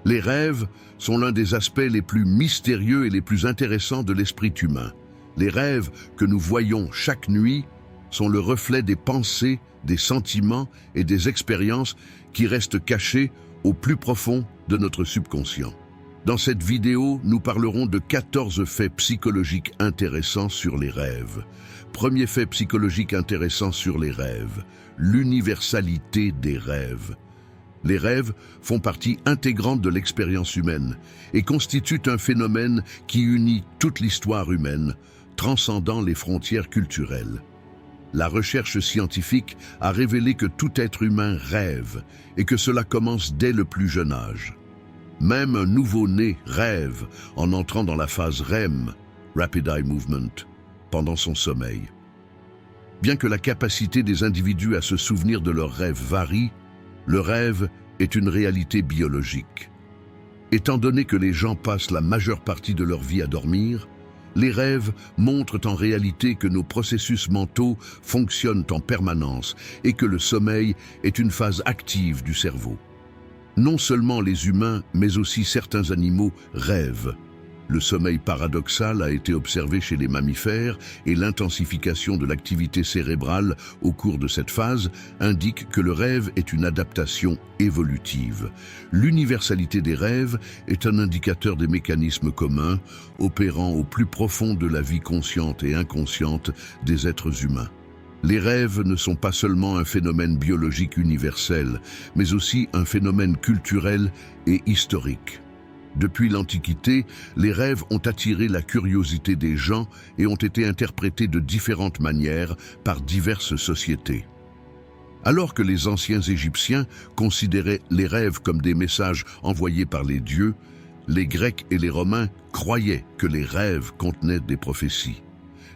Les rêves sont l'un des aspects les plus mystérieux et les plus intéressants de l'esprit humain. Les rêves que nous voyons chaque nuit sont le reflet des pensées, des sentiments et des expériences qui restent cachés au plus profond de notre subconscient. Dans cette vidéo, nous parlerons de 14 faits psychologiques intéressants sur les rêves. Premier fait psychologique intéressant sur les rêves, l'universalité des rêves. Les rêves font partie intégrante de l'expérience humaine et constituent un phénomène qui unit toute l'histoire humaine, transcendant les frontières culturelles. La recherche scientifique a révélé que tout être humain rêve et que cela commence dès le plus jeune âge. Même un nouveau-né rêve en entrant dans la phase REM, Rapid Eye Movement, pendant son sommeil. Bien que la capacité des individus à se souvenir de leurs rêves varie, le rêve est une réalité biologique. Étant donné que les gens passent la majeure partie de leur vie à dormir, les rêves montrent en réalité que nos processus mentaux fonctionnent en permanence et que le sommeil est une phase active du cerveau. Non seulement les humains, mais aussi certains animaux rêvent. Le sommeil paradoxal a été observé chez les mammifères et l'intensification de l'activité cérébrale au cours de cette phase indique que le rêve est une adaptation évolutive. L'universalité des rêves est un indicateur des mécanismes communs opérant au plus profond de la vie consciente et inconsciente des êtres humains. Les rêves ne sont pas seulement un phénomène biologique universel, mais aussi un phénomène culturel et historique. Depuis l'Antiquité, les rêves ont attiré la curiosité des gens et ont été interprétés de différentes manières par diverses sociétés. Alors que les anciens Égyptiens considéraient les rêves comme des messages envoyés par les dieux, les Grecs et les Romains croyaient que les rêves contenaient des prophéties.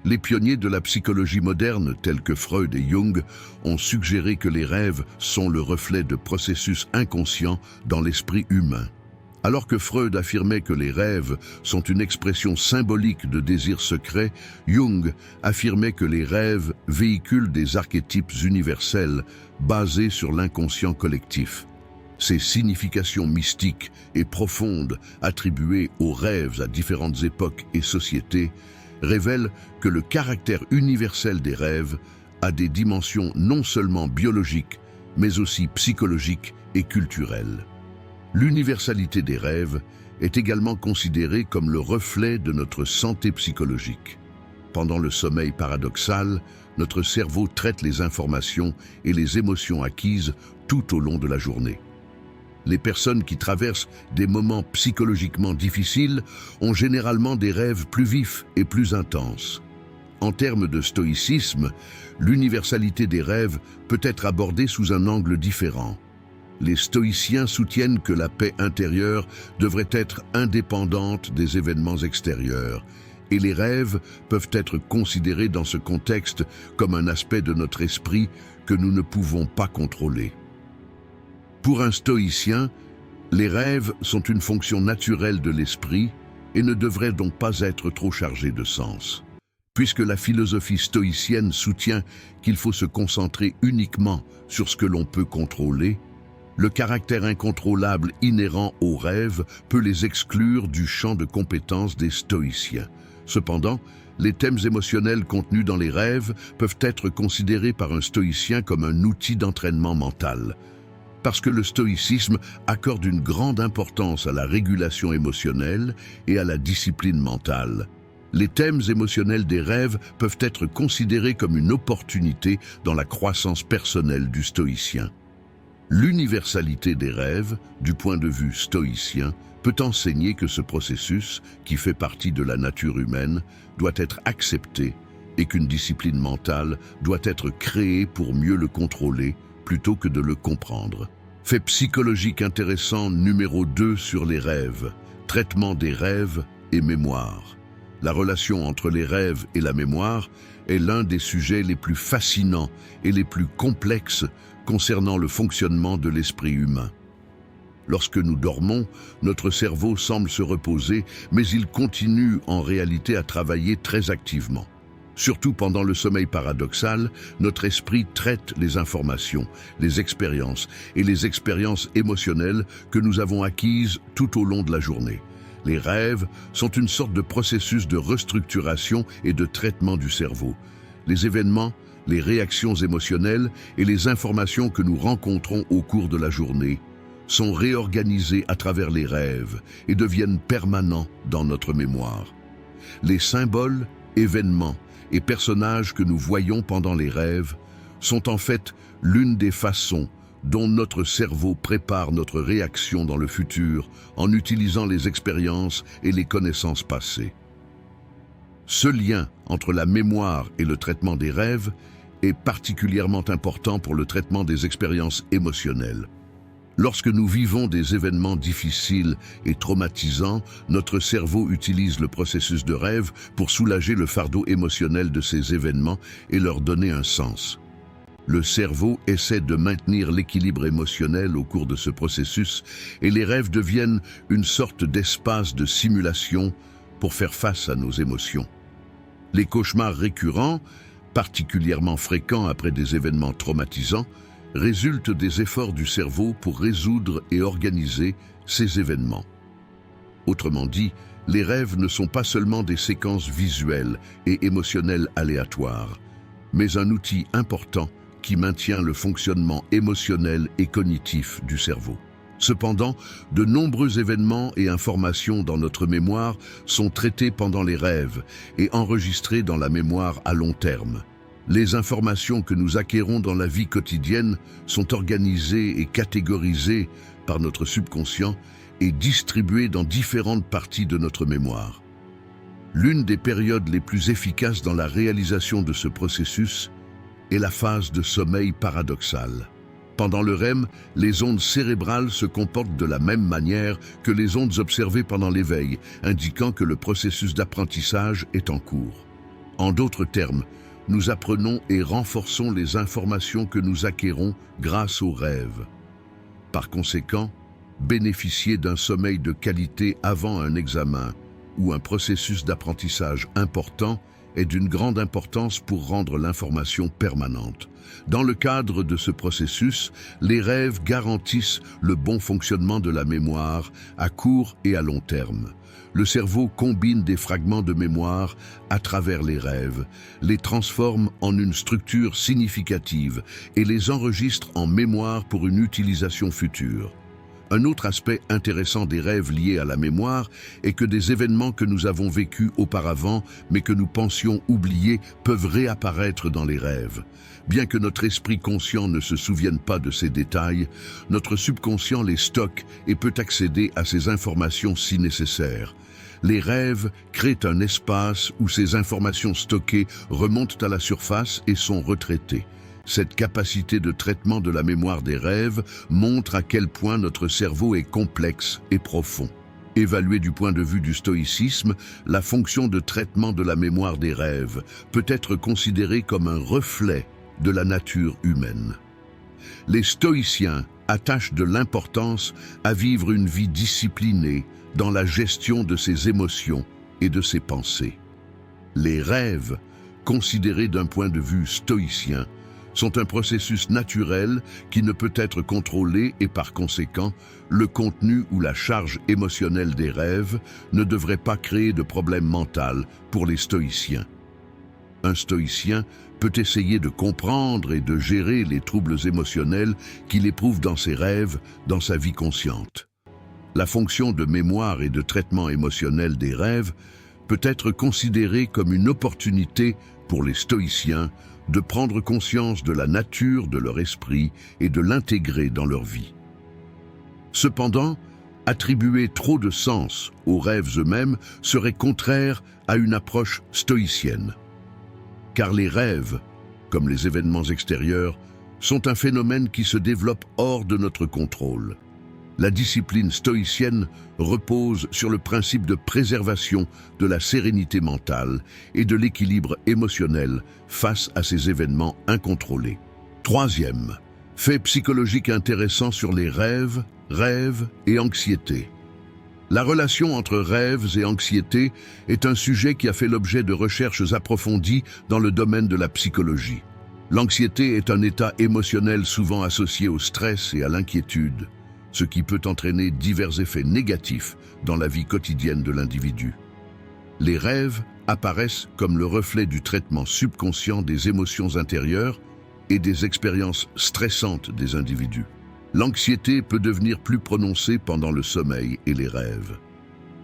Les pionniers de la psychologie moderne, tels que Freud et Jung, ont suggéré que les rêves sont le reflet de processus inconscients dans l'esprit humain. Alors que Freud affirmait que les rêves sont une expression symbolique de désirs secrets, Jung affirmait que les rêves véhiculent des archétypes universels basés sur l'inconscient collectif. Ces significations mystiques et profondes attribuées aux rêves à différentes époques et sociétés révèlent que le caractère universel des rêves a des dimensions non seulement biologiques, mais aussi psychologiques et culturelles. L'universalité des rêves est également considérée comme le reflet de notre santé psychologique. Pendant le sommeil paradoxal, notre cerveau traite les informations et les émotions acquises tout au long de la journée. Les personnes qui traversent des moments psychologiquement difficiles ont généralement des rêves plus vifs et plus intenses. En termes de stoïcisme, l'universalité des rêves peut être abordée sous un angle différent. Les stoïciens soutiennent que la paix intérieure devrait être indépendante des événements extérieurs, et les rêves peuvent être considérés dans ce contexte comme un aspect de notre esprit que nous ne pouvons pas contrôler. Pour un stoïcien, les rêves sont une fonction naturelle de l'esprit et ne devraient donc pas être trop chargés de sens. Puisque la philosophie stoïcienne soutient qu'il faut se concentrer uniquement sur ce que l'on peut contrôler, le caractère incontrôlable inhérent aux rêves peut les exclure du champ de compétences des stoïciens. Cependant, les thèmes émotionnels contenus dans les rêves peuvent être considérés par un stoïcien comme un outil d'entraînement mental. Parce que le stoïcisme accorde une grande importance à la régulation émotionnelle et à la discipline mentale. Les thèmes émotionnels des rêves peuvent être considérés comme une opportunité dans la croissance personnelle du stoïcien. L'universalité des rêves, du point de vue stoïcien, peut enseigner que ce processus, qui fait partie de la nature humaine, doit être accepté et qu'une discipline mentale doit être créée pour mieux le contrôler plutôt que de le comprendre. Fait psychologique intéressant numéro 2 sur les rêves, traitement des rêves et mémoire. La relation entre les rêves et la mémoire est l'un des sujets les plus fascinants et les plus complexes concernant le fonctionnement de l'esprit humain. Lorsque nous dormons, notre cerveau semble se reposer, mais il continue en réalité à travailler très activement. Surtout pendant le sommeil paradoxal, notre esprit traite les informations, les expériences et les expériences émotionnelles que nous avons acquises tout au long de la journée. Les rêves sont une sorte de processus de restructuration et de traitement du cerveau. Les événements, les réactions émotionnelles et les informations que nous rencontrons au cours de la journée sont réorganisés à travers les rêves et deviennent permanents dans notre mémoire. Les symboles, événements et personnages que nous voyons pendant les rêves sont en fait l'une des façons dont notre cerveau prépare notre réaction dans le futur en utilisant les expériences et les connaissances passées. Ce lien entre la mémoire et le traitement des rêves est particulièrement important pour le traitement des expériences émotionnelles. Lorsque nous vivons des événements difficiles et traumatisants, notre cerveau utilise le processus de rêve pour soulager le fardeau émotionnel de ces événements et leur donner un sens. Le cerveau essaie de maintenir l'équilibre émotionnel au cours de ce processus et les rêves deviennent une sorte d'espace de simulation pour faire face à nos émotions. Les cauchemars récurrents, particulièrement fréquents après des événements traumatisants, résultent des efforts du cerveau pour résoudre et organiser ces événements. Autrement dit, les rêves ne sont pas seulement des séquences visuelles et émotionnelles aléatoires, mais un outil important qui maintient le fonctionnement émotionnel et cognitif du cerveau. Cependant, de nombreux événements et informations dans notre mémoire sont traités pendant les rêves et enregistrés dans la mémoire à long terme. Les informations que nous acquérons dans la vie quotidienne sont organisées et catégorisées par notre subconscient et distribuées dans différentes parties de notre mémoire. L'une des périodes les plus efficaces dans la réalisation de ce processus est la phase de sommeil paradoxal. Pendant le REM, les ondes cérébrales se comportent de la même manière que les ondes observées pendant l'éveil, indiquant que le processus d'apprentissage est en cours. En d'autres termes, nous apprenons et renforçons les informations que nous acquérons grâce aux rêves. Par conséquent, bénéficier d'un sommeil de qualité avant un examen ou un processus d'apprentissage important est d'une grande importance pour rendre l'information permanente. Dans le cadre de ce processus, les rêves garantissent le bon fonctionnement de la mémoire à court et à long terme. Le cerveau combine des fragments de mémoire à travers les rêves, les transforme en une structure significative et les enregistre en mémoire pour une utilisation future. Un autre aspect intéressant des rêves liés à la mémoire est que des événements que nous avons vécus auparavant, mais que nous pensions oublier, peuvent réapparaître dans les rêves. Bien que notre esprit conscient ne se souvienne pas de ces détails, notre subconscient les stocke et peut accéder à ces informations si nécessaires. Les rêves créent un espace où ces informations stockées remontent à la surface et sont retraitées. Cette capacité de traitement de la mémoire des rêves montre à quel point notre cerveau est complexe et profond. Évalué du point de vue du stoïcisme, la fonction de traitement de la mémoire des rêves peut être considérée comme un reflet de la nature humaine. Les stoïciens attachent de l'importance à vivre une vie disciplinée dans la gestion de ses émotions et de ses pensées. Les rêves, considérés d'un point de vue stoïcien, sont un processus naturel qui ne peut être contrôlé et par conséquent, le contenu ou la charge émotionnelle des rêves ne devrait pas créer de problème mental pour les stoïciens. Un stoïcien peut essayer de comprendre et de gérer les troubles émotionnels qu'il éprouve dans ses rêves, dans sa vie consciente. La fonction de mémoire et de traitement émotionnel des rêves peut être considérée comme une opportunité pour les stoïciens de prendre conscience de la nature de leur esprit et de l'intégrer dans leur vie. Cependant, attribuer trop de sens aux rêves eux-mêmes serait contraire à une approche stoïcienne. Car les rêves, comme les événements extérieurs, sont un phénomène qui se développe hors de notre contrôle. La discipline stoïcienne repose sur le principe de préservation de la sérénité mentale et de l'équilibre émotionnel face à ces événements incontrôlés. Troisième, fait psychologique intéressant sur les rêves et anxiété. La relation entre rêves et anxiété est un sujet qui a fait l'objet de recherches approfondies dans le domaine de la psychologie. L'anxiété est un état émotionnel souvent associé au stress et à l'inquiétude, ce qui peut entraîner divers effets négatifs dans la vie quotidienne de l'individu. Les rêves apparaissent comme le reflet du traitement subconscient des émotions intérieures et des expériences stressantes des individus. L'anxiété peut devenir plus prononcée pendant le sommeil et les rêves.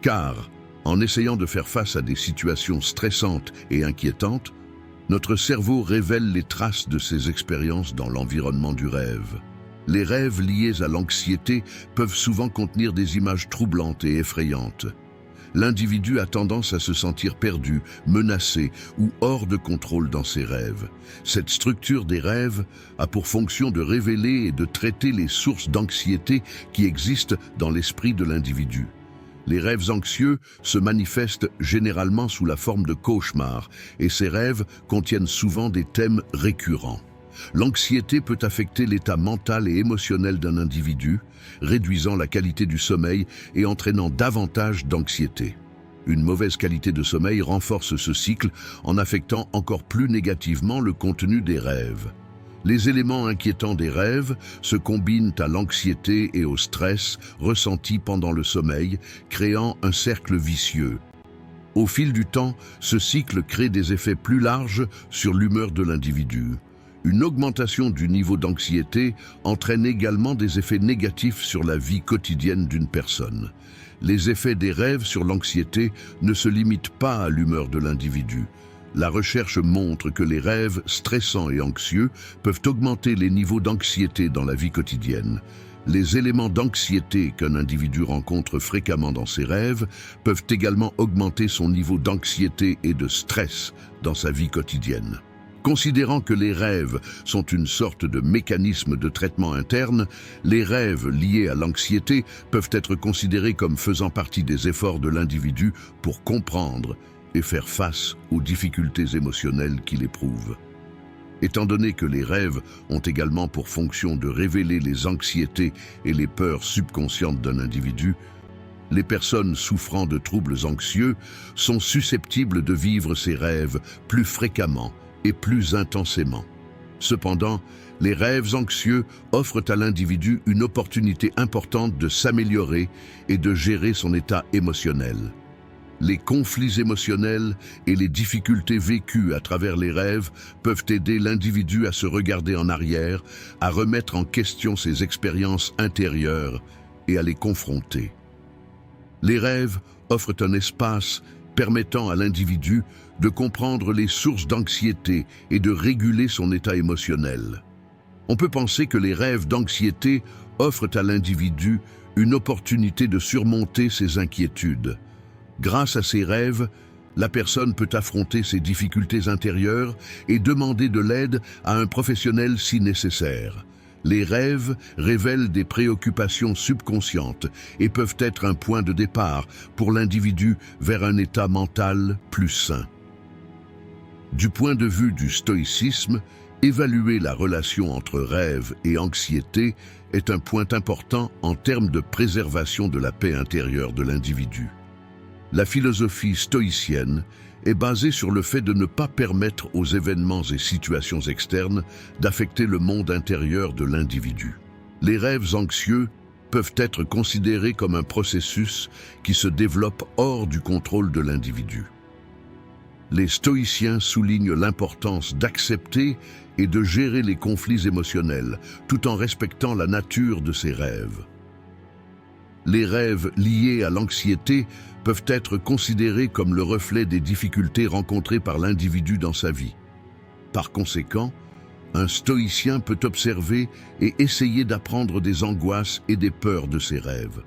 Car, en essayant de faire face à des situations stressantes et inquiétantes, notre cerveau révèle les traces de ces expériences dans l'environnement du rêve. Les rêves liés à l'anxiété peuvent souvent contenir des images troublantes et effrayantes. L'individu a tendance à se sentir perdu, menacé ou hors de contrôle dans ses rêves. Cette structure des rêves a pour fonction de révéler et de traiter les sources d'anxiété qui existent dans l'esprit de l'individu. Les rêves anxieux se manifestent généralement sous la forme de cauchemars et ces rêves contiennent souvent des thèmes récurrents. L'anxiété peut affecter l'état mental et émotionnel d'un individu, réduisant la qualité du sommeil et entraînant davantage d'anxiété. Une mauvaise qualité de sommeil renforce ce cycle en affectant encore plus négativement le contenu des rêves. Les éléments inquiétants des rêves se combinent à l'anxiété et au stress ressentis pendant le sommeil, créant un cercle vicieux. Au fil du temps, ce cycle crée des effets plus larges sur l'humeur de l'individu. Une augmentation du niveau d'anxiété entraîne également des effets négatifs sur la vie quotidienne d'une personne. Les effets des rêves sur l'anxiété ne se limitent pas à l'humeur de l'individu. La recherche montre que les rêves stressants et anxieux peuvent augmenter les niveaux d'anxiété dans la vie quotidienne. Les éléments d'anxiété qu'un individu rencontre fréquemment dans ses rêves peuvent également augmenter son niveau d'anxiété et de stress dans sa vie quotidienne. Considérant que les rêves sont une sorte de mécanisme de traitement interne, les rêves liés à l'anxiété peuvent être considérés comme faisant partie des efforts de l'individu pour comprendre et faire face aux difficultés émotionnelles qu'il éprouve. Étant donné que les rêves ont également pour fonction de révéler les anxiétés et les peurs subconscientes d'un individu, les personnes souffrant de troubles anxieux sont susceptibles de vivre ces rêves plus fréquemment et plus intensément. Cependant, les rêves anxieux offrent à l'individu une opportunité importante de s'améliorer et de gérer son état émotionnel. Les conflits émotionnels et les difficultés vécues à travers les rêves peuvent aider l'individu à se regarder en arrière, à remettre en question ses expériences intérieures et à les confronter. Les rêves offrent un espace permettant à l'individu de comprendre les sources d'anxiété et de réguler son état émotionnel. On peut penser que les rêves d'anxiété offrent à l'individu une opportunité de surmonter ses inquiétudes. Grâce à ces rêves, la personne peut affronter ses difficultés intérieures et demander de l'aide à un professionnel si nécessaire. Les rêves révèlent des préoccupations subconscientes et peuvent être un point de départ pour l'individu vers un état mental plus sain. Du point de vue du stoïcisme, évaluer la relation entre rêve et anxiété est un point important en termes de préservation de la paix intérieure de l'individu. La philosophie stoïcienne est basée sur le fait de ne pas permettre aux événements et situations externes d'affecter le monde intérieur de l'individu. Les rêves anxieux peuvent être considérés comme un processus qui se développe hors du contrôle de l'individu. Les stoïciens soulignent l'importance d'accepter et de gérer les conflits émotionnels, tout en respectant la nature de ces rêves. Les rêves liés à l'anxiété peuvent être considérés comme le reflet des difficultés rencontrées par l'individu dans sa vie. Par conséquent, un stoïcien peut observer et essayer d'apprendre des angoisses et des peurs de ses rêves.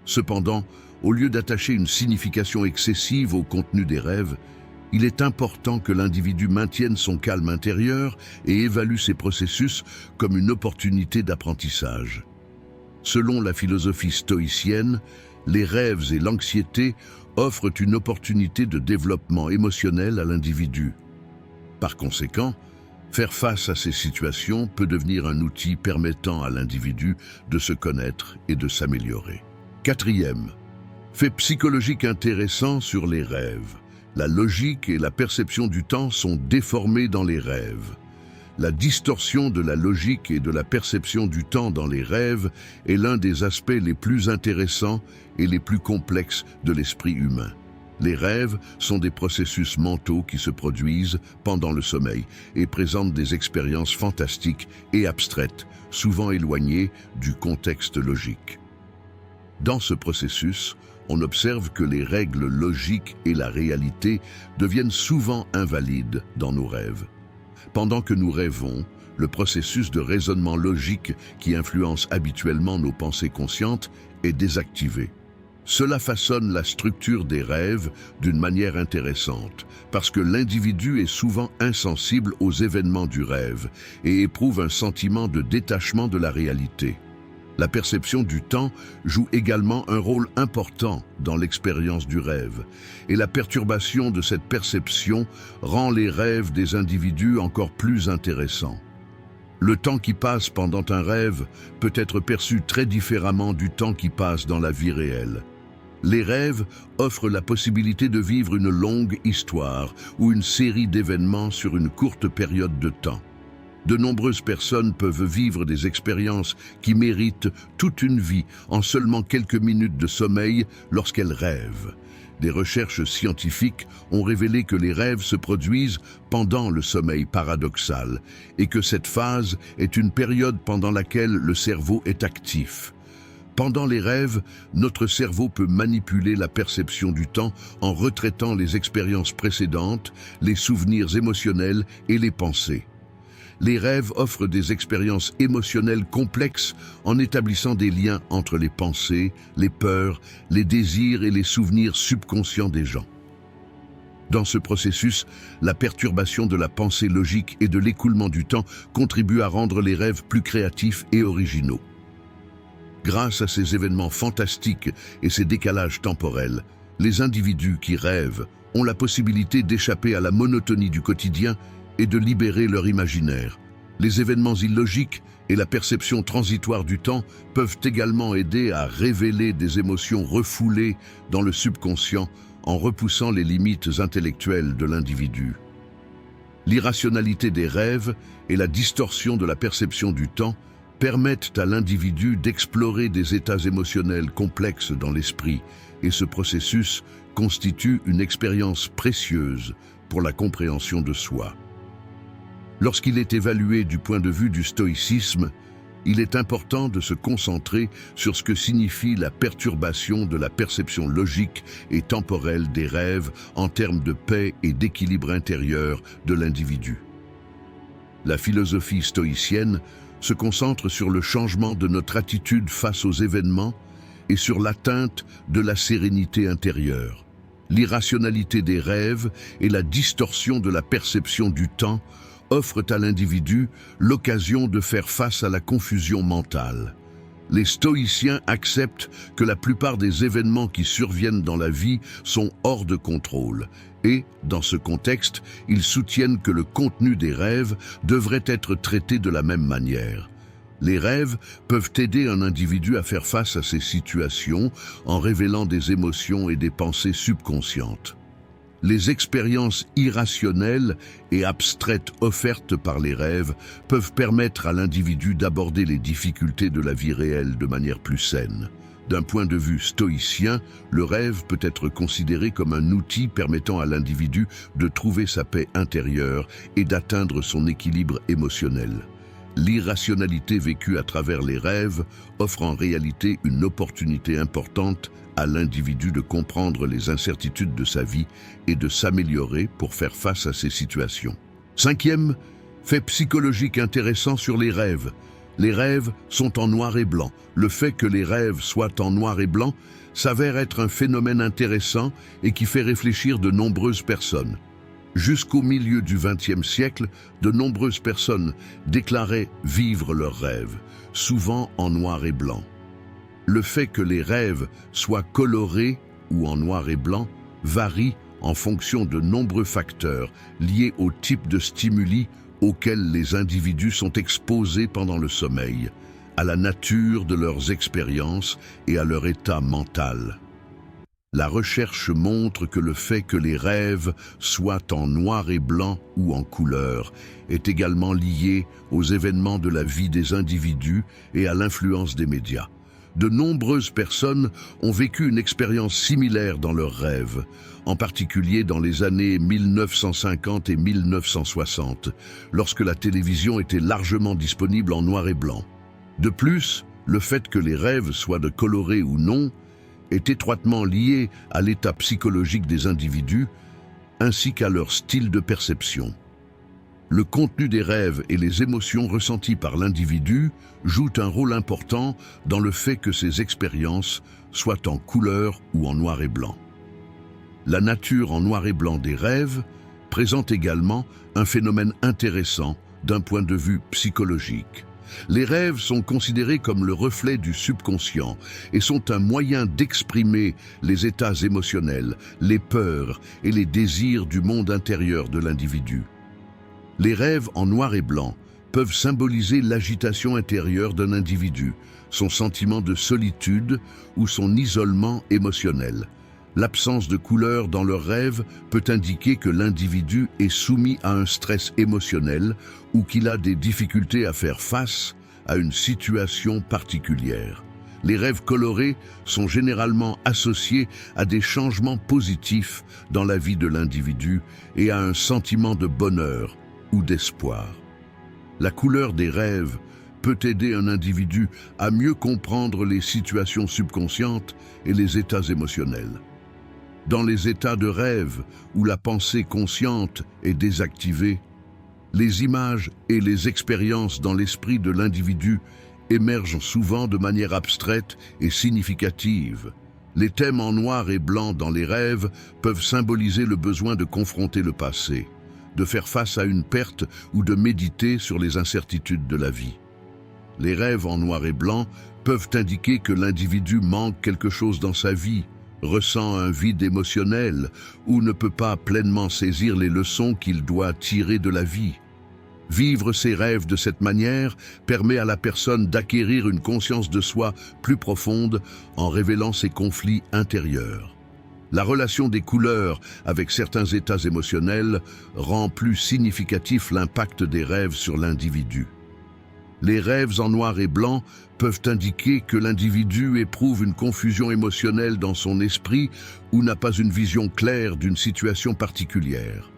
Cependant, au lieu d'attacher une signification excessive au contenu des rêves, il est important que l'individu maintienne son calme intérieur et évalue ces processus comme une opportunité d'apprentissage. Selon la philosophie stoïcienne, les rêves et l'anxiété offrent une opportunité de développement émotionnel à l'individu. Par conséquent, faire face à ces situations peut devenir un outil permettant à l'individu de se connaître et de s'améliorer. Quatrième, Fait psychologique intéressant sur les rêves. La logique et la perception du temps sont déformées dans les rêves. La distorsion de la logique et de la perception du temps dans les rêves est l'un des aspects les plus intéressants et les plus complexes de l'esprit humain. Les rêves sont des processus mentaux qui se produisent pendant le sommeil et présentent des expériences fantastiques et abstraites, souvent éloignées du contexte logique. Dans ce processus, on observe que les règles logiques et la réalité deviennent souvent invalides dans nos rêves. Pendant que nous rêvons, le processus de raisonnement logique qui influence habituellement nos pensées conscientes est désactivé. Cela façonne la structure des rêves d'une manière intéressante, parce que l'individu est souvent insensible aux événements du rêve et éprouve un sentiment de détachement de la réalité. La perception du temps joue également un rôle important dans l'expérience du rêve, et la perturbation de cette perception rend les rêves des individus encore plus intéressants. Le temps qui passe pendant un rêve peut être perçu très différemment du temps qui passe dans la vie réelle. Les rêves offrent la possibilité de vivre une longue histoire ou une série d'événements sur une courte période de temps. De nombreuses personnes peuvent vivre des expériences qui méritent toute une vie en seulement quelques minutes de sommeil lorsqu'elles rêvent. Des recherches scientifiques ont révélé que les rêves se produisent pendant le sommeil paradoxal et que cette phase est une période pendant laquelle le cerveau est actif. Pendant les rêves, notre cerveau peut manipuler la perception du temps en retraitant les expériences précédentes, les souvenirs émotionnels et les pensées. Les rêves offrent des expériences émotionnelles complexes en établissant des liens entre les pensées, les peurs, les désirs et les souvenirs subconscients des gens. Dans ce processus, la perturbation de la pensée logique et de l'écoulement du temps contribue à rendre les rêves plus créatifs et originaux. Grâce à ces événements fantastiques et ces décalages temporels, les individus qui rêvent ont la possibilité d'échapper à la monotonie du quotidien et de libérer leur imaginaire. Les événements illogiques et la perception transitoire du temps peuvent également aider à révéler des émotions refoulées dans le subconscient en repoussant les limites intellectuelles de l'individu. L'irrationalité des rêves et la distorsion de la perception du temps permettent à l'individu d'explorer des états émotionnels complexes dans l'esprit, et ce processus constitue une expérience précieuse pour la compréhension de soi. Lorsqu'il est évalué du point de vue du stoïcisme, il est important de se concentrer sur ce que signifie la perturbation de la perception logique et temporelle des rêves en termes de paix et d'équilibre intérieur de l'individu. La philosophie stoïcienne se concentre sur le changement de notre attitude face aux événements et sur l'atteinte de la sérénité intérieure. L'irrationalité des rêves et la distorsion de la perception du temps offrent à l'individu l'occasion de faire face à la confusion mentale. Les stoïciens acceptent que la plupart des événements qui surviennent dans la vie sont hors de contrôle et, dans ce contexte, ils soutiennent que le contenu des rêves devrait être traité de la même manière. Les rêves peuvent aider un individu à faire face à ces situations en révélant des émotions et des pensées subconscientes. Les expériences irrationnelles et abstraites offertes par les rêves peuvent permettre à l'individu d'aborder les difficultés de la vie réelle de manière plus saine. D'un point de vue stoïcien, le rêve peut être considéré comme un outil permettant à l'individu de trouver sa paix intérieure et d'atteindre son équilibre émotionnel. L'irrationalité vécue à travers les rêves offre en réalité une opportunité importante à l'individu de comprendre les incertitudes de sa vie et de s'améliorer pour faire face à ces situations. Cinquième, fait psychologique intéressant sur les rêves. Les rêves sont en noir et blanc. Le fait que les rêves soient en noir et blanc s'avère être un phénomène intéressant et qui fait réfléchir de nombreuses personnes. Jusqu'au milieu du XXe siècle, de nombreuses personnes déclaraient vivre leurs rêves, souvent en noir et blanc. Le fait que les rêves soient colorés ou en noir et blanc varie en fonction de nombreux facteurs liés au type de stimuli auxquels les individus sont exposés pendant le sommeil, à la nature de leurs expériences et à leur état mental. La recherche montre que le fait que les rêves soient en noir et blanc ou en couleur est également lié aux événements de la vie des individus et à l'influence des médias. De nombreuses personnes ont vécu une expérience similaire dans leurs rêves, en particulier dans les années 1950 et 1960, lorsque la télévision était largement disponible en noir et blanc. De plus, le fait que les rêves soient de colorés ou non est étroitement lié à l'état psychologique des individus ainsi qu'à leur style de perception. Le contenu des rêves et les émotions ressenties par l'individu jouent un rôle important dans le fait que ces expériences soient en couleur ou en noir et blanc. La nature en noir et blanc des rêves présente également un phénomène intéressant d'un point de vue psychologique. Les rêves sont considérés comme le reflet du subconscient et sont un moyen d'exprimer les états émotionnels, les peurs et les désirs du monde intérieur de l'individu. Les rêves en noir et blanc peuvent symboliser l'agitation intérieure d'un individu, son sentiment de solitude ou son isolement émotionnel. L'absence de couleur dans leurs rêves peut indiquer que l'individu est soumis à un stress émotionnel ou qu'il a des difficultés à faire face à une situation particulière. Les rêves colorés sont généralement associés à des changements positifs dans la vie de l'individu et à un sentiment de bonheur ou d'espoir. La couleur des rêves peut aider un individu à mieux comprendre les situations subconscientes et les états émotionnels. Dans les états de rêve où la pensée consciente est désactivée, les images et les expériences dans l'esprit de l'individu émergent souvent de manière abstraite et significative. Les thèmes en noir et blanc dans les rêves peuvent symboliser le besoin de confronter le passé, de faire face à une perte ou de méditer sur les incertitudes de la vie. Les rêves en noir et blanc peuvent indiquer que l'individu manque quelque chose dans sa vie, ressent un vide émotionnel ou ne peut pas pleinement saisir les leçons qu'il doit tirer de la vie. Vivre ses rêves de cette manière permet à la personne d'acquérir une conscience de soi plus profonde en révélant ses conflits intérieurs. La relation des couleurs avec certains états émotionnels rend plus significatif l'impact des rêves sur l'individu. Les rêves en noir et blanc peuvent indiquer que l'individu éprouve une confusion émotionnelle dans son esprit ou n'a pas une vision claire d'une situation particulière.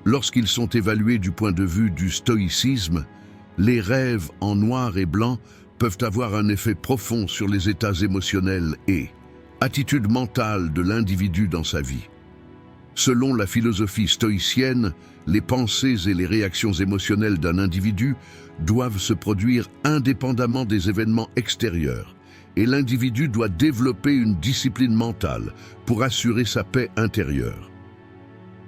Lorsqu'ils sont évalués du point de vue du stoïcisme, les rêves en noir et blanc peuvent avoir un effet profond sur les états émotionnels et attitude mentale de l'individu dans sa vie. Selon la philosophie stoïcienne, les pensées et les réactions émotionnelles d'un individu doivent se produire indépendamment des événements extérieurs, et l'individu doit développer une discipline mentale pour assurer sa paix intérieure.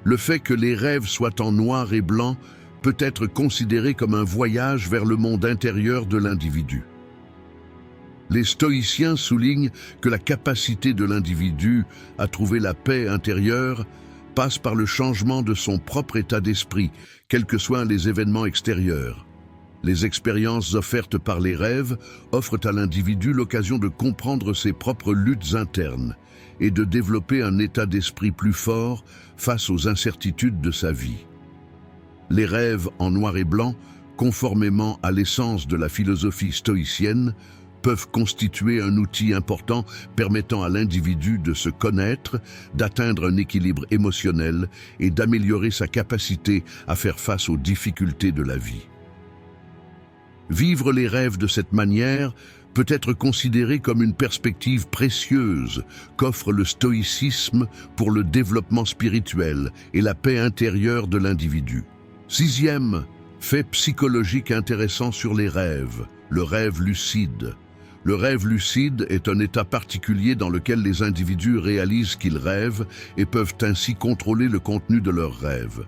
Le fait que les rêves soient en noir et blanc peut être considéré comme un voyage vers le monde intérieur de l'individu. Les stoïciens soulignent que la capacité de l'individu à trouver la paix intérieure passe par le changement de son propre état d'esprit, quels que soient les événements extérieurs. Les expériences offertes par les rêves offrent à l'individu l'occasion de comprendre ses propres luttes internes et de développer un état d'esprit plus fort face aux incertitudes de sa vie. Les rêves en noir et blanc, conformément à l'essence de la philosophie stoïcienne, peuvent constituer un outil important permettant à l'individu de se connaître, d'atteindre un équilibre émotionnel et d'améliorer sa capacité à faire face aux difficultés de la vie. Vivre les rêves de cette manière peut être considéré comme une perspective précieuse qu'offre le stoïcisme pour le développement spirituel et la paix intérieure de l'individu. Sixième fait psychologique intéressant sur les rêves, le rêve lucide. Le rêve lucide est un état particulier dans lequel les individus réalisent qu'ils rêvent et peuvent ainsi contrôler le contenu de leurs rêves.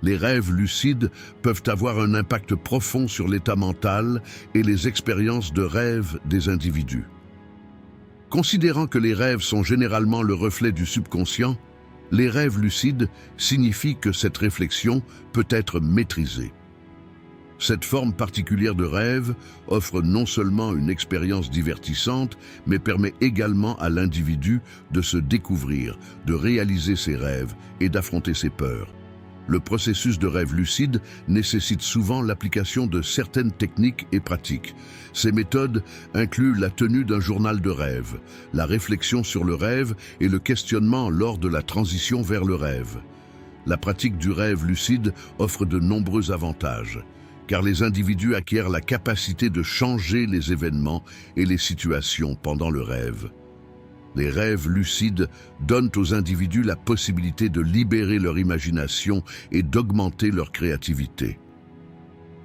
Les rêves lucides peuvent avoir un impact profond sur l'état mental et les expériences de rêve des individus. Considérant que les rêves sont généralement le reflet du subconscient, les rêves lucides signifient que cette réflexion peut être maîtrisée. Cette forme particulière de rêve offre non seulement une expérience divertissante, mais permet également à l'individu de se découvrir, de réaliser ses rêves et d'affronter ses peurs. Le processus de rêve lucide nécessite souvent l'application de certaines techniques et pratiques. Ces méthodes incluent la tenue d'un journal de rêve, la réflexion sur le rêve et le questionnement lors de la transition vers le rêve. La pratique du rêve lucide offre de nombreux avantages, car les individus acquièrent la capacité de changer les événements et les situations pendant le rêve. Les rêves lucides donnent aux individus la possibilité de libérer leur imagination et d'augmenter leur créativité.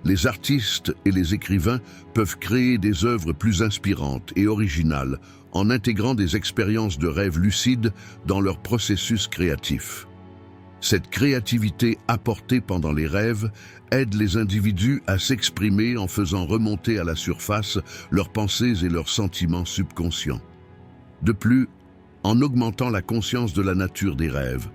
Les artistes et les écrivains peuvent créer des œuvres plus inspirantes et originales en intégrant des expériences de rêves lucides dans leur processus créatif. Cette créativité apportée pendant les rêves aide les individus à s'exprimer en faisant remonter à la surface leurs pensées et leurs sentiments subconscients. De plus, en augmentant la conscience de la nature des rêves,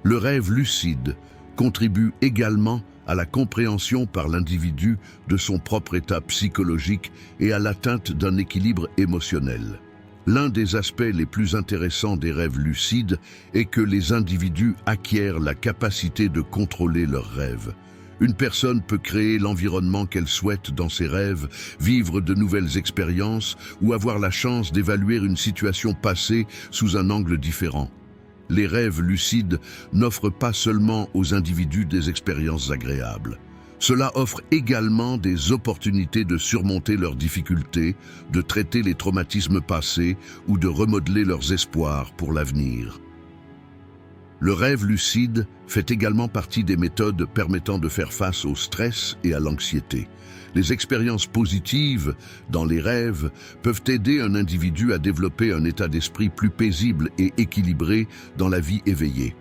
le rêve lucide contribue également à la compréhension par l'individu de son propre état psychologique et à l'atteinte d'un équilibre émotionnel. L'un des aspects les plus intéressants des rêves lucides est que les individus acquièrent la capacité de contrôler leurs rêves. Une personne peut créer l'environnement qu'elle souhaite dans ses rêves, vivre de nouvelles expériences ou avoir la chance d'évaluer une situation passée sous un angle différent. Les rêves lucides n'offrent pas seulement aux individus des expériences agréables. Cela offre également des opportunités de surmonter leurs difficultés, de traiter les traumatismes passés ou de remodeler leurs espoirs pour l'avenir. Le rêve lucide fait également partie des méthodes permettant de faire face au stress et à l'anxiété. Les expériences positives dans les rêves peuvent aider un individu à développer un état d'esprit plus paisible et équilibré dans la vie éveillée.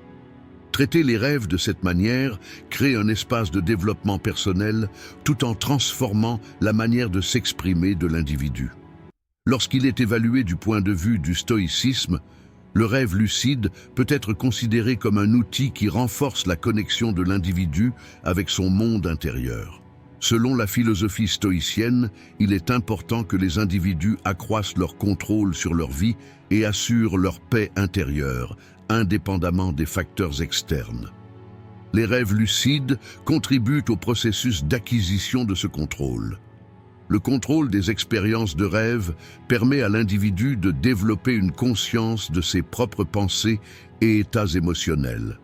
Traiter les rêves de cette manière crée un espace de développement personnel tout en transformant la manière de s'exprimer de l'individu. Lorsqu'il est évalué du point de vue du stoïcisme, le rêve lucide peut être considéré comme un outil qui renforce la connexion de l'individu avec son monde intérieur. Selon la philosophie stoïcienne, il est important que les individus accroissent leur contrôle sur leur vie et assurent leur paix intérieure, indépendamment des facteurs externes. Les rêves lucides contribuent au processus d'acquisition de ce contrôle. Le contrôle des expériences de rêve permet à l'individu de développer une conscience de ses propres pensées et états émotionnels.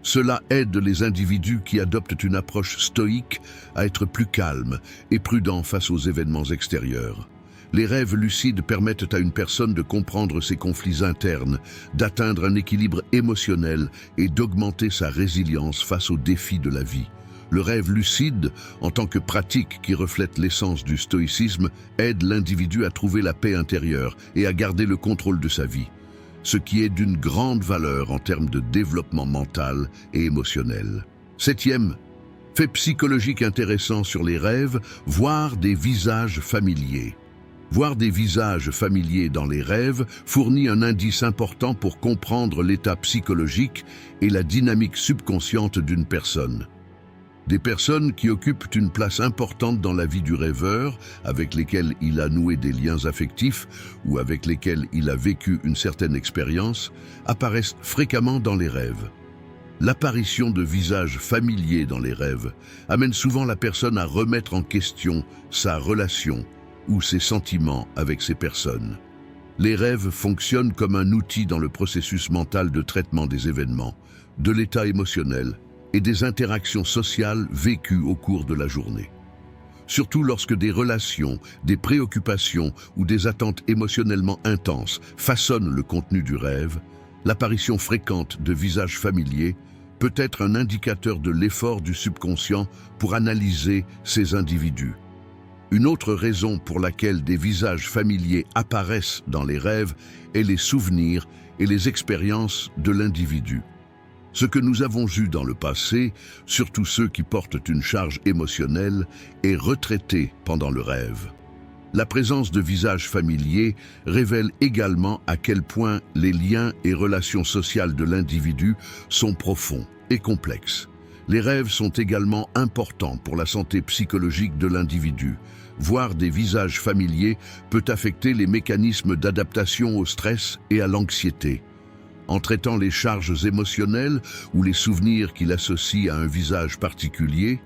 Cela aide les individus qui adoptent une approche stoïque à être plus calmes et prudents face aux événements extérieurs. Les rêves lucides permettent à une personne de comprendre ses conflits internes, d'atteindre un équilibre émotionnel et d'augmenter sa résilience face aux défis de la vie. Le rêve lucide, en tant que pratique qui reflète l'essence du stoïcisme, aide l'individu à trouver la paix intérieure et à garder le contrôle de sa vie, ce qui est d'une grande valeur en termes de développement mental et émotionnel. Septième, fait psychologique intéressant sur les rêves, voir des visages familiers. Voir des visages familiers dans les rêves fournit un indice important pour comprendre l'état psychologique et la dynamique subconsciente d'une personne. Des personnes qui occupent une place importante dans la vie du rêveur, avec lesquelles il a noué des liens affectifs ou avec lesquelles il a vécu une certaine expérience, apparaissent fréquemment dans les rêves. L'apparition de visages familiers dans les rêves amène souvent la personne à remettre en question sa relation ou ses sentiments avec ces personnes. Les rêves fonctionnent comme un outil dans le processus mental de traitement des événements, de l'état émotionnel et des interactions sociales vécues au cours de la journée. Surtout lorsque des relations, des préoccupations ou des attentes émotionnellement intenses façonnent le contenu du rêve, l'apparition fréquente de visages familiers peut être un indicateur de l'effort du subconscient pour analyser ces individus. Une autre raison pour laquelle des visages familiers apparaissent dans les rêves est les souvenirs et les expériences de l'individu. Ce que nous avons vu dans le passé, surtout ceux qui portent une charge émotionnelle, est retraité pendant le rêve. La présence de visages familiers révèle également à quel point les liens et relations sociales de l'individu sont profonds et complexes. Les rêves sont également importants pour la santé psychologique de l'individu. Voir des visages familiers peut affecter les mécanismes d'adaptation au stress et à l'anxiété. En traitant les charges émotionnelles ou les souvenirs qu'il associe à un visage particulier,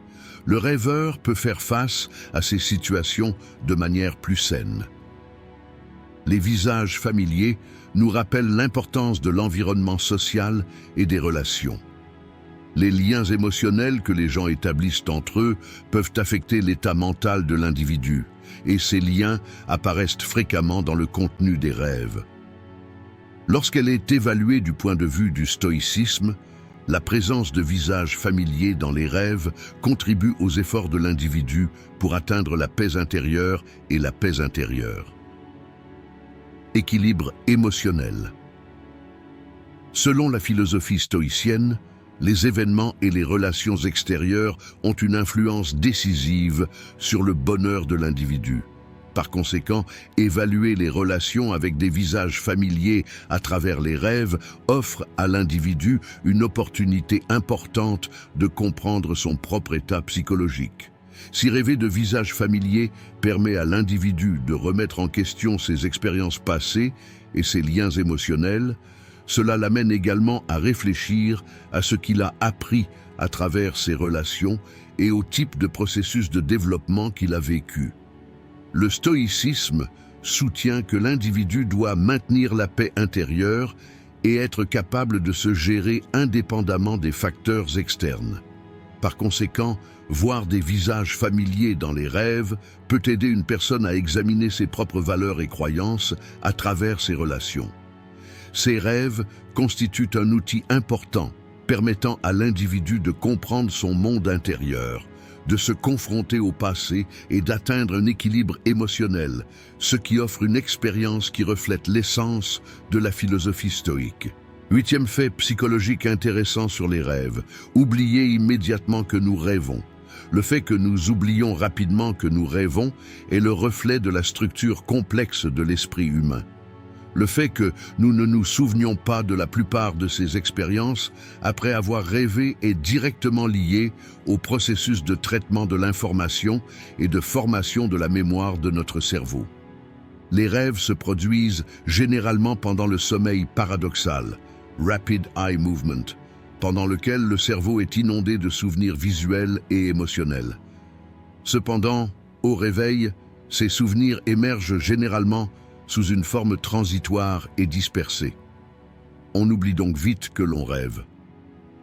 le rêveur peut faire face à ces situations de manière plus saine. Les visages familiers nous rappellent l'importance de l'environnement social et des relations. Les liens émotionnels que les gens établissent entre eux peuvent affecter l'état mental de l'individu, et ces liens apparaissent fréquemment dans le contenu des rêves. Lorsqu'elle est évaluée du point de vue du stoïcisme, la présence de visages familiers dans les rêves contribue aux efforts de l'individu pour atteindre la paix intérieure et la paix intérieure. Équilibre émotionnel. Selon la philosophie stoïcienne, les événements et les relations extérieures ont une influence décisive sur le bonheur de l'individu. Par conséquent, évaluer les relations avec des visages familiers à travers les rêves offre à l'individu une opportunité importante de comprendre son propre état psychologique. Si rêver de visages familiers permet à l'individu de remettre en question ses expériences passées et ses liens émotionnels, cela l'amène également à réfléchir à ce qu'il a appris à travers ses relations et au type de processus de développement qu'il a vécu. Le stoïcisme soutient que l'individu doit maintenir la paix intérieure et être capable de se gérer indépendamment des facteurs externes. Par conséquent, voir des visages familiers dans les rêves peut aider une personne à examiner ses propres valeurs et croyances à travers ses relations. Ces rêves constituent un outil important permettant à l'individu de comprendre son monde intérieur, de se confronter au passé et d'atteindre un équilibre émotionnel, ce qui offre une expérience qui reflète l'essence de la philosophie stoïque. 8e fait psychologique intéressant sur les rêves. Oubliez immédiatement que nous rêvons. Le fait que nous oublions rapidement que nous rêvons est le reflet de la structure complexe de l'esprit humain. Le fait que nous ne nous souvenions pas de la plupart de ces expériences après avoir rêvé est directement lié au processus de traitement de l'information et de formation de la mémoire de notre cerveau. Les rêves se produisent généralement pendant le sommeil paradoxal, Rapid Eye Movement, pendant lequel le cerveau est inondé de souvenirs visuels et émotionnels. Cependant, au réveil, ces souvenirs émergent généralement sous une forme transitoire et dispersée. On oublie donc vite que l'on rêve.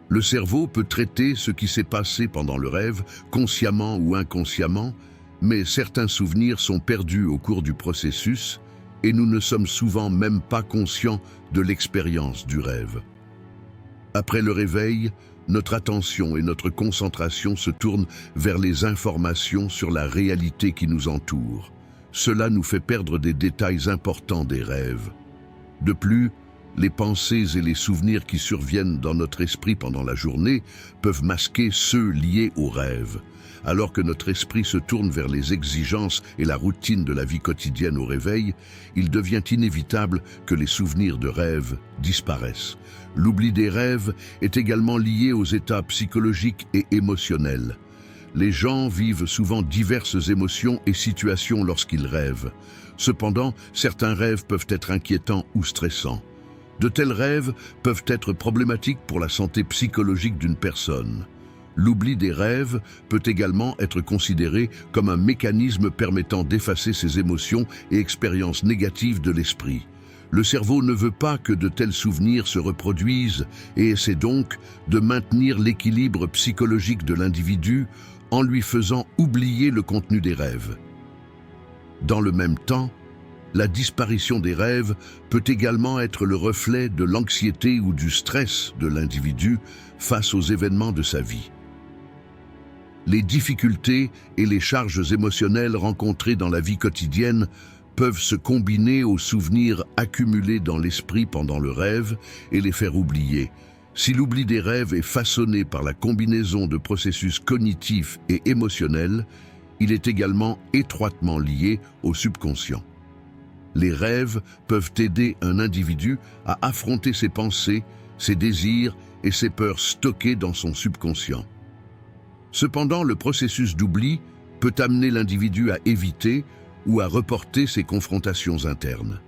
Le cerveau peut traiter ce qui s'est passé pendant le rêve, consciemment ou inconsciemment, mais certains souvenirs sont perdus au cours du processus et nous ne sommes souvent même pas conscients de l'expérience du rêve. Après le réveil, notre attention et notre concentration se tournent vers les informations sur la réalité qui nous entoure. Cela nous fait perdre des détails importants des rêves. De plus, les pensées et les souvenirs qui surviennent dans notre esprit pendant la journée peuvent masquer ceux liés aux rêves. Alors que notre esprit se tourne vers les exigences et la routine de la vie quotidienne au réveil, il devient inévitable que les souvenirs de rêve disparaissent. L'oubli des rêves est également lié aux états psychologiques et émotionnels. Les gens vivent souvent diverses émotions et situations lorsqu'ils rêvent. Cependant, certains rêves peuvent être inquiétants ou stressants. De tels rêves peuvent être problématiques pour la santé psychologique d'une personne. L'oubli des rêves peut également être considéré comme un mécanisme permettant d'effacer ces émotions et expériences négatives de l'esprit. Le cerveau ne veut pas que de tels souvenirs se reproduisent et essaie donc de maintenir l'équilibre psychologique de l'individu en lui faisant oublier le contenu des rêves. Dans le même temps, la disparition des rêves peut également être le reflet de l'anxiété ou du stress de l'individu face aux événements de sa vie. Les difficultés et les charges émotionnelles rencontrées dans la vie quotidienne peuvent se combiner aux souvenirs accumulés dans l'esprit pendant le rêve et les faire oublier. Si l'oubli des rêves est façonné par la combinaison de processus cognitifs et émotionnels, il est également étroitement lié au subconscient. Les rêves peuvent aider un individu à affronter ses pensées, ses désirs et ses peurs stockées dans son subconscient. Cependant, le processus d'oubli peut amener l'individu à éviter ou à reporter ses confrontations internes.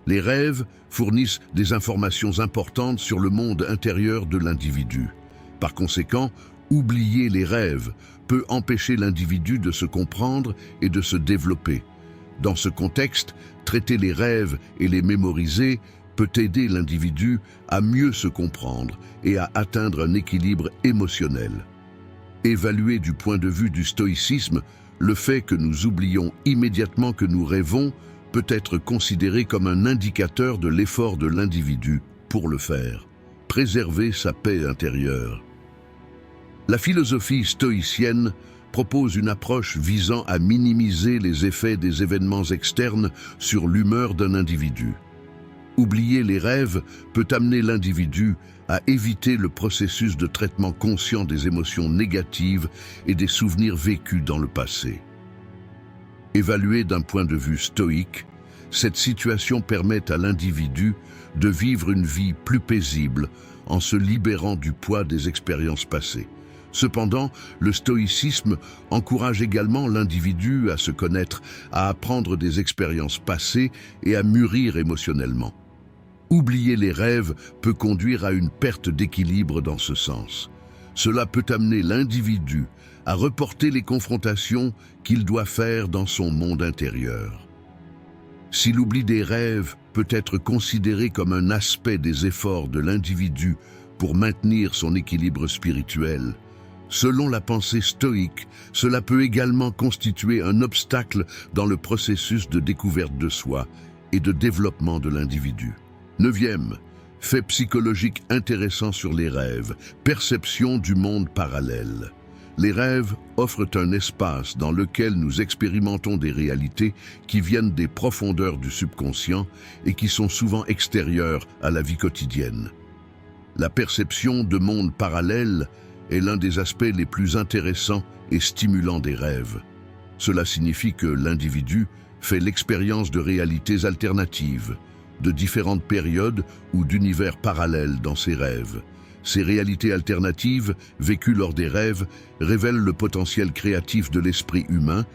Les rêves fournissent des informations importantes sur le monde intérieur de l'individu. Par conséquent, oublier les rêves peut empêcher l'individu de se comprendre et de se développer. Dans ce contexte, traiter les rêves et les mémoriser peut aider l'individu à mieux se comprendre et à atteindre un équilibre émotionnel. Évalué du point de vue du stoïcisme, le fait que nous oublions immédiatement que nous rêvons peut être considéré comme un indicateur de l'effort de l'individu pour le faire, préserver sa paix intérieure. La philosophie stoïcienne propose une approche visant à minimiser les effets des événements externes sur l'humeur d'un individu. Oublier les rêves peut amener l'individu à éviter le processus de traitement conscient des émotions négatives et des souvenirs vécus dans le passé. Évaluée d'un point de vue stoïque, cette situation permet à l'individu de vivre une vie plus paisible en se libérant du poids des expériences passées. Cependant, le stoïcisme encourage également l'individu à se connaître, à apprendre des expériences passées et à mûrir émotionnellement. Oublier les rêves peut conduire à une perte d'équilibre dans ce sens. Cela peut amener l'individu à reporter les confrontations qu'il doit faire dans son monde intérieur. Si l'oubli des rêves peut être considéré comme un aspect des efforts de l'individu pour maintenir son équilibre spirituel, selon la pensée stoïque, cela peut également constituer un obstacle dans le processus de découverte de soi et de développement de l'individu. 9e, fait psychologique intéressant sur les rêves, perception du monde parallèle. Les rêves offrent un espace dans lequel nous expérimentons des réalités qui viennent des profondeurs du subconscient et qui sont souvent extérieures à la vie quotidienne. La perception de mondes parallèles est l'un des aspects les plus intéressants et stimulants des rêves. Cela signifie que l'individu fait l'expérience de réalités alternatives, de différentes périodes ou d'univers parallèles dans ses rêves. Ces réalités alternatives, vécues lors des rêves, révèlent le potentiel créatif de l'esprit humain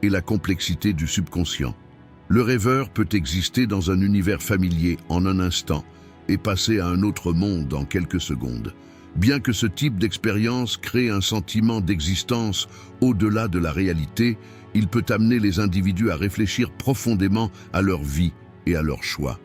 et la complexité du subconscient. Le rêveur peut exister dans un univers familier en un instant et passer à un autre monde en quelques secondes. Bien que ce type d'expérience crée un sentiment d'existence au-delà de la réalité, il peut amener les individus à réfléchir profondément à leur vie et à leurs choix.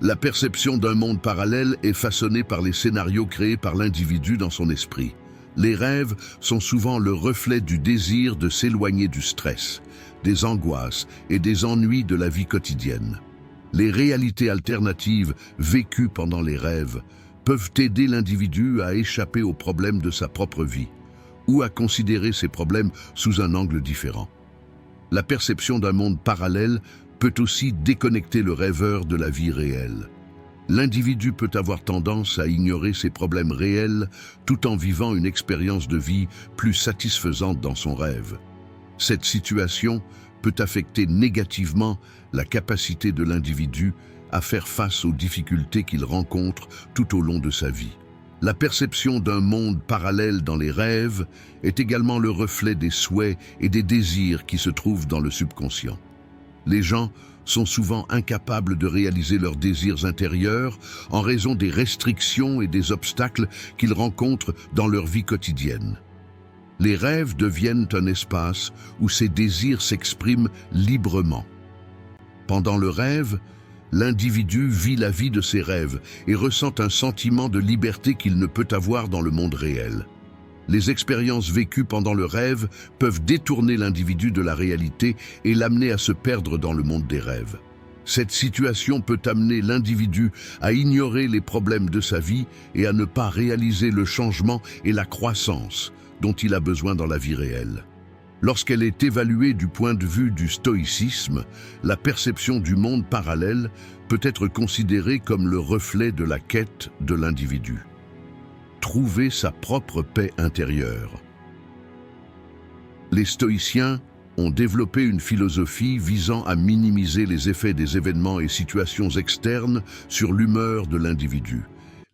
La perception d'un monde parallèle est façonnée par les scénarios créés par l'individu dans son esprit. Les rêves sont souvent le reflet du désir de s'éloigner du stress, des angoisses et des ennuis de la vie quotidienne. Les réalités alternatives vécues pendant les rêves peuvent aider l'individu à échapper aux problèmes de sa propre vie ou à considérer ces problèmes sous un angle différent. La perception d'un monde parallèle peut aussi déconnecter le rêveur de la vie réelle. L'individu peut avoir tendance à ignorer ses problèmes réels tout en vivant une expérience de vie plus satisfaisante dans son rêve. Cette situation peut affecter négativement la capacité de l'individu à faire face aux difficultés qu'il rencontre tout au long de sa vie. La perception d'un monde parallèle dans les rêves est également le reflet des souhaits et des désirs qui se trouvent dans le subconscient. Les gens sont souvent incapables de réaliser leurs désirs intérieurs en raison des restrictions et des obstacles qu'ils rencontrent dans leur vie quotidienne. Les rêves deviennent un espace où ces désirs s'expriment librement. Pendant le rêve, l'individu vit la vie de ses rêves et ressent un sentiment de liberté qu'il ne peut avoir dans le monde réel. Les expériences vécues pendant le rêve peuvent détourner l'individu de la réalité et l'amener à se perdre dans le monde des rêves. Cette situation peut amener l'individu à ignorer les problèmes de sa vie et à ne pas réaliser le changement et la croissance dont il a besoin dans la vie réelle. Lorsqu'elle est évaluée du point de vue du stoïcisme, la perception du monde parallèle peut être considérée comme le reflet de la quête de l'individu. Trouver sa propre paix intérieure. Les stoïciens ont développé une philosophie visant à minimiser les effets des événements et situations externes sur l'humeur de l'individu.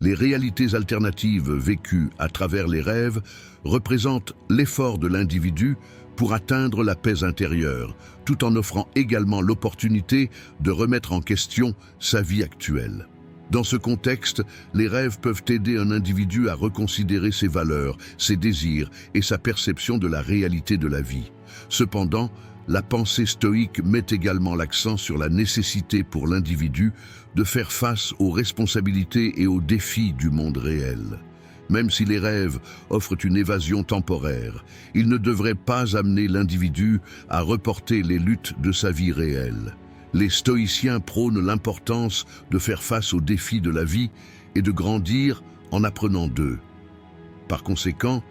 Les réalités alternatives vécues à travers les rêves représentent l'effort de l'individu pour atteindre la paix intérieure, tout en offrant également l'opportunité de remettre en question sa vie actuelle. Dans ce contexte, les rêves peuvent aider un individu à reconsidérer ses valeurs, ses désirs et sa perception de la réalité de la vie. Cependant, la pensée stoïque met également l'accent sur la nécessité pour l'individu de faire face aux responsabilités et aux défis du monde réel. Même si les rêves offrent une évasion temporaire, ils ne devraient pas amener l'individu à reporter les luttes de sa vie réelle. Les stoïciens prônent l'importance de faire face aux défis de la vie et de grandir en apprenant d'eux. Par conséquent,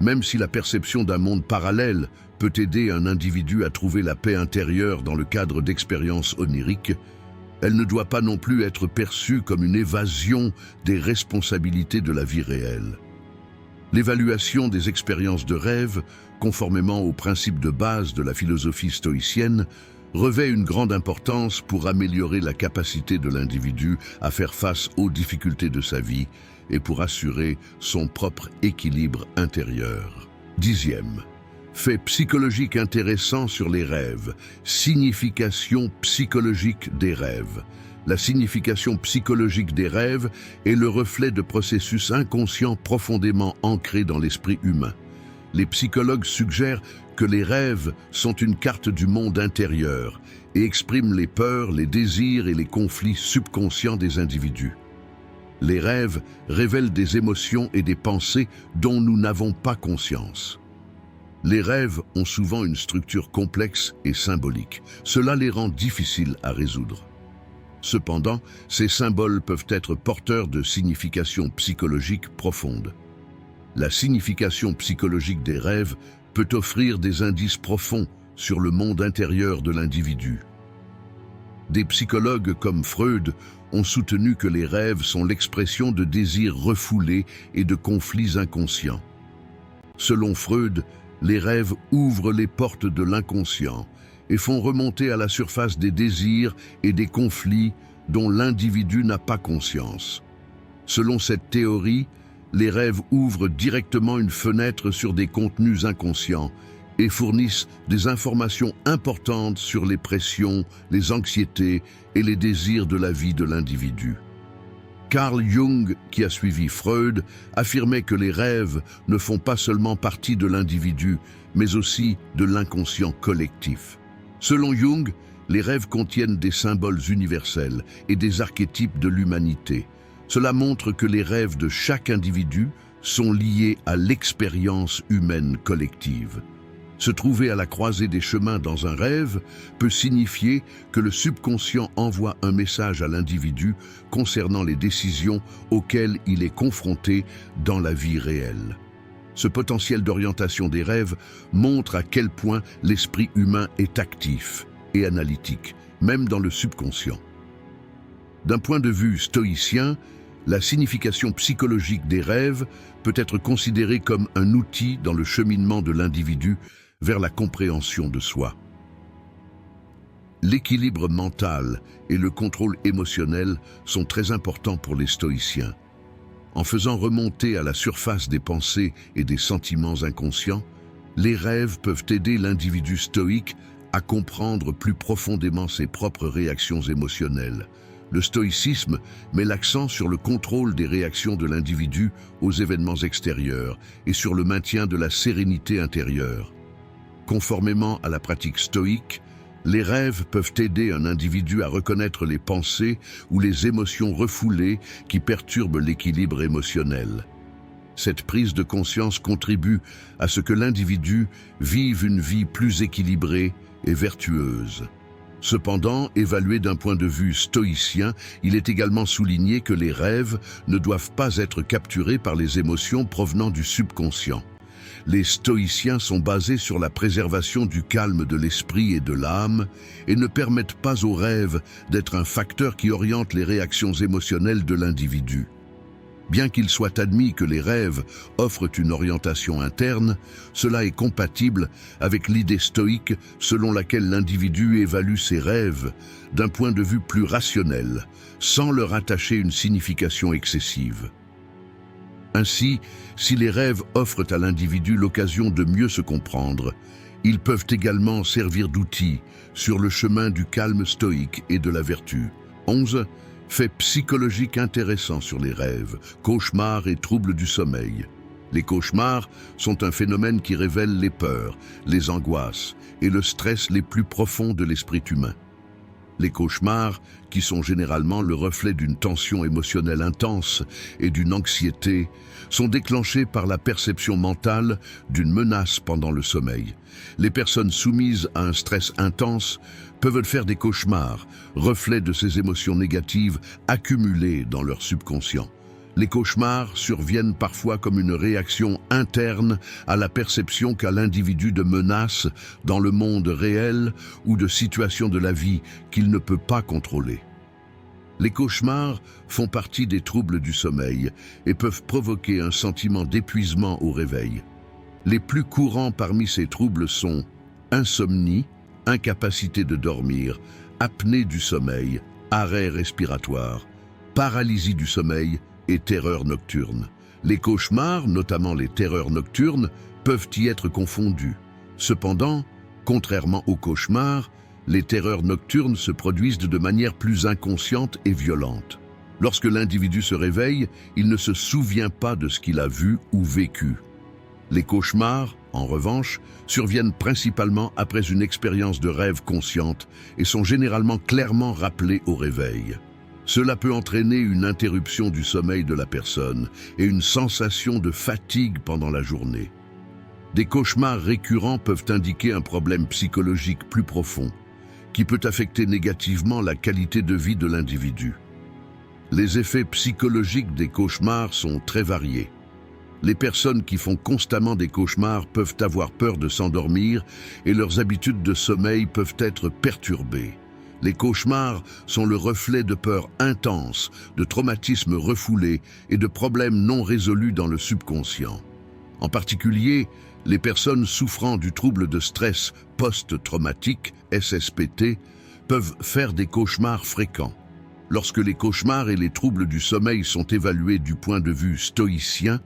même si la perception d'un monde parallèle peut aider un individu à trouver la paix intérieure dans le cadre d'expériences oniriques, elle ne doit pas non plus être perçue comme une évasion des responsabilités de la vie réelle. L'évaluation des expériences de rêve, conformément aux principes de base de la philosophie stoïcienne, revêt une grande importance pour améliorer la capacité de l'individu à faire face aux difficultés de sa vie et pour assurer son propre équilibre intérieur. 10e. Fait psychologique intéressant sur les rêves. Signification psychologique des rêves. La signification psychologique des rêves est le reflet de processus inconscients profondément ancrés dans l'esprit humain. Les psychologues suggèrent que les rêves sont une carte du monde intérieur et expriment les peurs, les désirs et les conflits subconscients des individus. Les rêves révèlent des émotions et des pensées dont nous n'avons pas conscience. Les rêves ont souvent une structure complexe et symbolique. Cela les rend difficiles à résoudre. Cependant, ces symboles peuvent être porteurs de significations psychologiques profondes. La signification psychologique des rêves peut offrir des indices profonds sur le monde intérieur de l'individu. Des psychologues comme Freud ont soutenu que les rêves sont l'expression de désirs refoulés et de conflits inconscients. Selon Freud, les rêves ouvrent les portes de l'inconscient et font remonter à la surface des désirs et des conflits dont l'individu n'a pas conscience. Selon cette théorie, les rêves ouvrent directement une fenêtre sur des contenus inconscients et fournissent des informations importantes sur les pressions, les anxiétés et les désirs de la vie de l'individu. Carl Jung, qui a suivi Freud, affirmait que les rêves ne font pas seulement partie de l'individu, mais aussi de l'inconscient collectif. Selon Jung, les rêves contiennent des symboles universels et des archétypes de l'humanité. Cela montre que les rêves de chaque individu sont liés à l'expérience humaine collective. Se trouver à la croisée des chemins dans un rêve peut signifier que le subconscient envoie un message à l'individu concernant les décisions auxquelles il est confronté dans la vie réelle. Ce potentiel d'orientation des rêves montre à quel point l'esprit humain est actif et analytique, même dans le subconscient. D'un point de vue stoïcien, la signification psychologique des rêves peut être considérée comme un outil dans le cheminement de l'individu vers la compréhension de soi. L'équilibre mental et le contrôle émotionnel sont très importants pour les stoïciens. En faisant remonter à la surface des pensées et des sentiments inconscients, les rêves peuvent aider l'individu stoïque à comprendre plus profondément ses propres réactions émotionnelles. Le stoïcisme met l'accent sur le contrôle des réactions de l'individu aux événements extérieurs et sur le maintien de la sérénité intérieure. Conformément à la pratique stoïque, les rêves peuvent aider un individu à reconnaître les pensées ou les émotions refoulées qui perturbent l'équilibre émotionnel. Cette prise de conscience contribue à ce que l'individu vive une vie plus équilibrée et vertueuse. Cependant, évalué d'un point de vue stoïcien, il est également souligné que les rêves ne doivent pas être capturés par les émotions provenant du subconscient. Les stoïciens sont basés sur la préservation du calme de l'esprit et de l'âme et ne permettent pas aux rêves d'être un facteur qui oriente les réactions émotionnelles de l'individu. Bien qu'il soit admis que les rêves offrent une orientation interne, cela est compatible avec l'idée stoïque selon laquelle l'individu évalue ses rêves d'un point de vue plus rationnel, sans leur attacher une signification excessive. Ainsi, si les rêves offrent à l'individu l'occasion de mieux se comprendre, ils peuvent également servir d'outils sur le chemin du calme stoïque et de la vertu. 11. Faits psychologiques intéressants sur les rêves, cauchemars et troubles du sommeil. Les cauchemars sont un phénomène qui révèle les peurs, les angoisses et le stress les plus profonds de l'esprit humain. Les cauchemars, qui sont généralement le reflet d'une tension émotionnelle intense et d'une anxiété, sont déclenchés par la perception mentale d'une menace pendant le sommeil. Les personnes soumises à un stress intense peuvent faire des cauchemars, reflet de ces émotions négatives accumulées dans leur subconscient. Les cauchemars surviennent parfois comme une réaction interne à la perception qu'a l'individu de menaces dans le monde réel ou de situations de la vie qu'il ne peut pas contrôler. Les cauchemars font partie des troubles du sommeil et peuvent provoquer un sentiment d'épuisement au réveil. Les plus courants parmi ces troubles sont insomnie, incapacité de dormir, apnée du sommeil, arrêt respiratoire, paralysie du sommeil et terreurs nocturnes. Les cauchemars, notamment les terreurs nocturnes, peuvent y être confondus. Cependant, contrairement aux cauchemars, les terreurs nocturnes se produisent de manière plus inconsciente et violente. Lorsque l'individu se réveille, il ne se souvient pas de ce qu'il a vu ou vécu. Les cauchemars, en revanche, surviennent principalement après une expérience de rêve consciente et sont généralement clairement rappelés au réveil. Cela peut entraîner une interruption du sommeil de la personne et une sensation de fatigue pendant la journée. Des cauchemars récurrents peuvent indiquer un problème psychologique plus profond, qui peut affecter négativement la qualité de vie de l'individu. Les effets psychologiques des cauchemars sont très variés. Les personnes qui font constamment des cauchemars peuvent avoir peur de s'endormir et leurs habitudes de sommeil peuvent être perturbées. Les cauchemars sont le reflet de peurs intenses, de traumatismes refoulés et de problèmes non résolus dans le subconscient. En particulier, les personnes souffrant du trouble de stress post-traumatique, SSPT, peuvent faire des cauchemars fréquents. Lorsque les cauchemars et les troubles du sommeil sont évalués du point de vue stoïcien,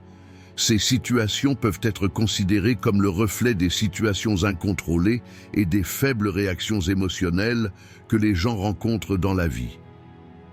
ces situations peuvent être considérées comme le reflet des situations incontrôlées et des faibles réactions émotionnelles que les gens rencontrent dans la vie.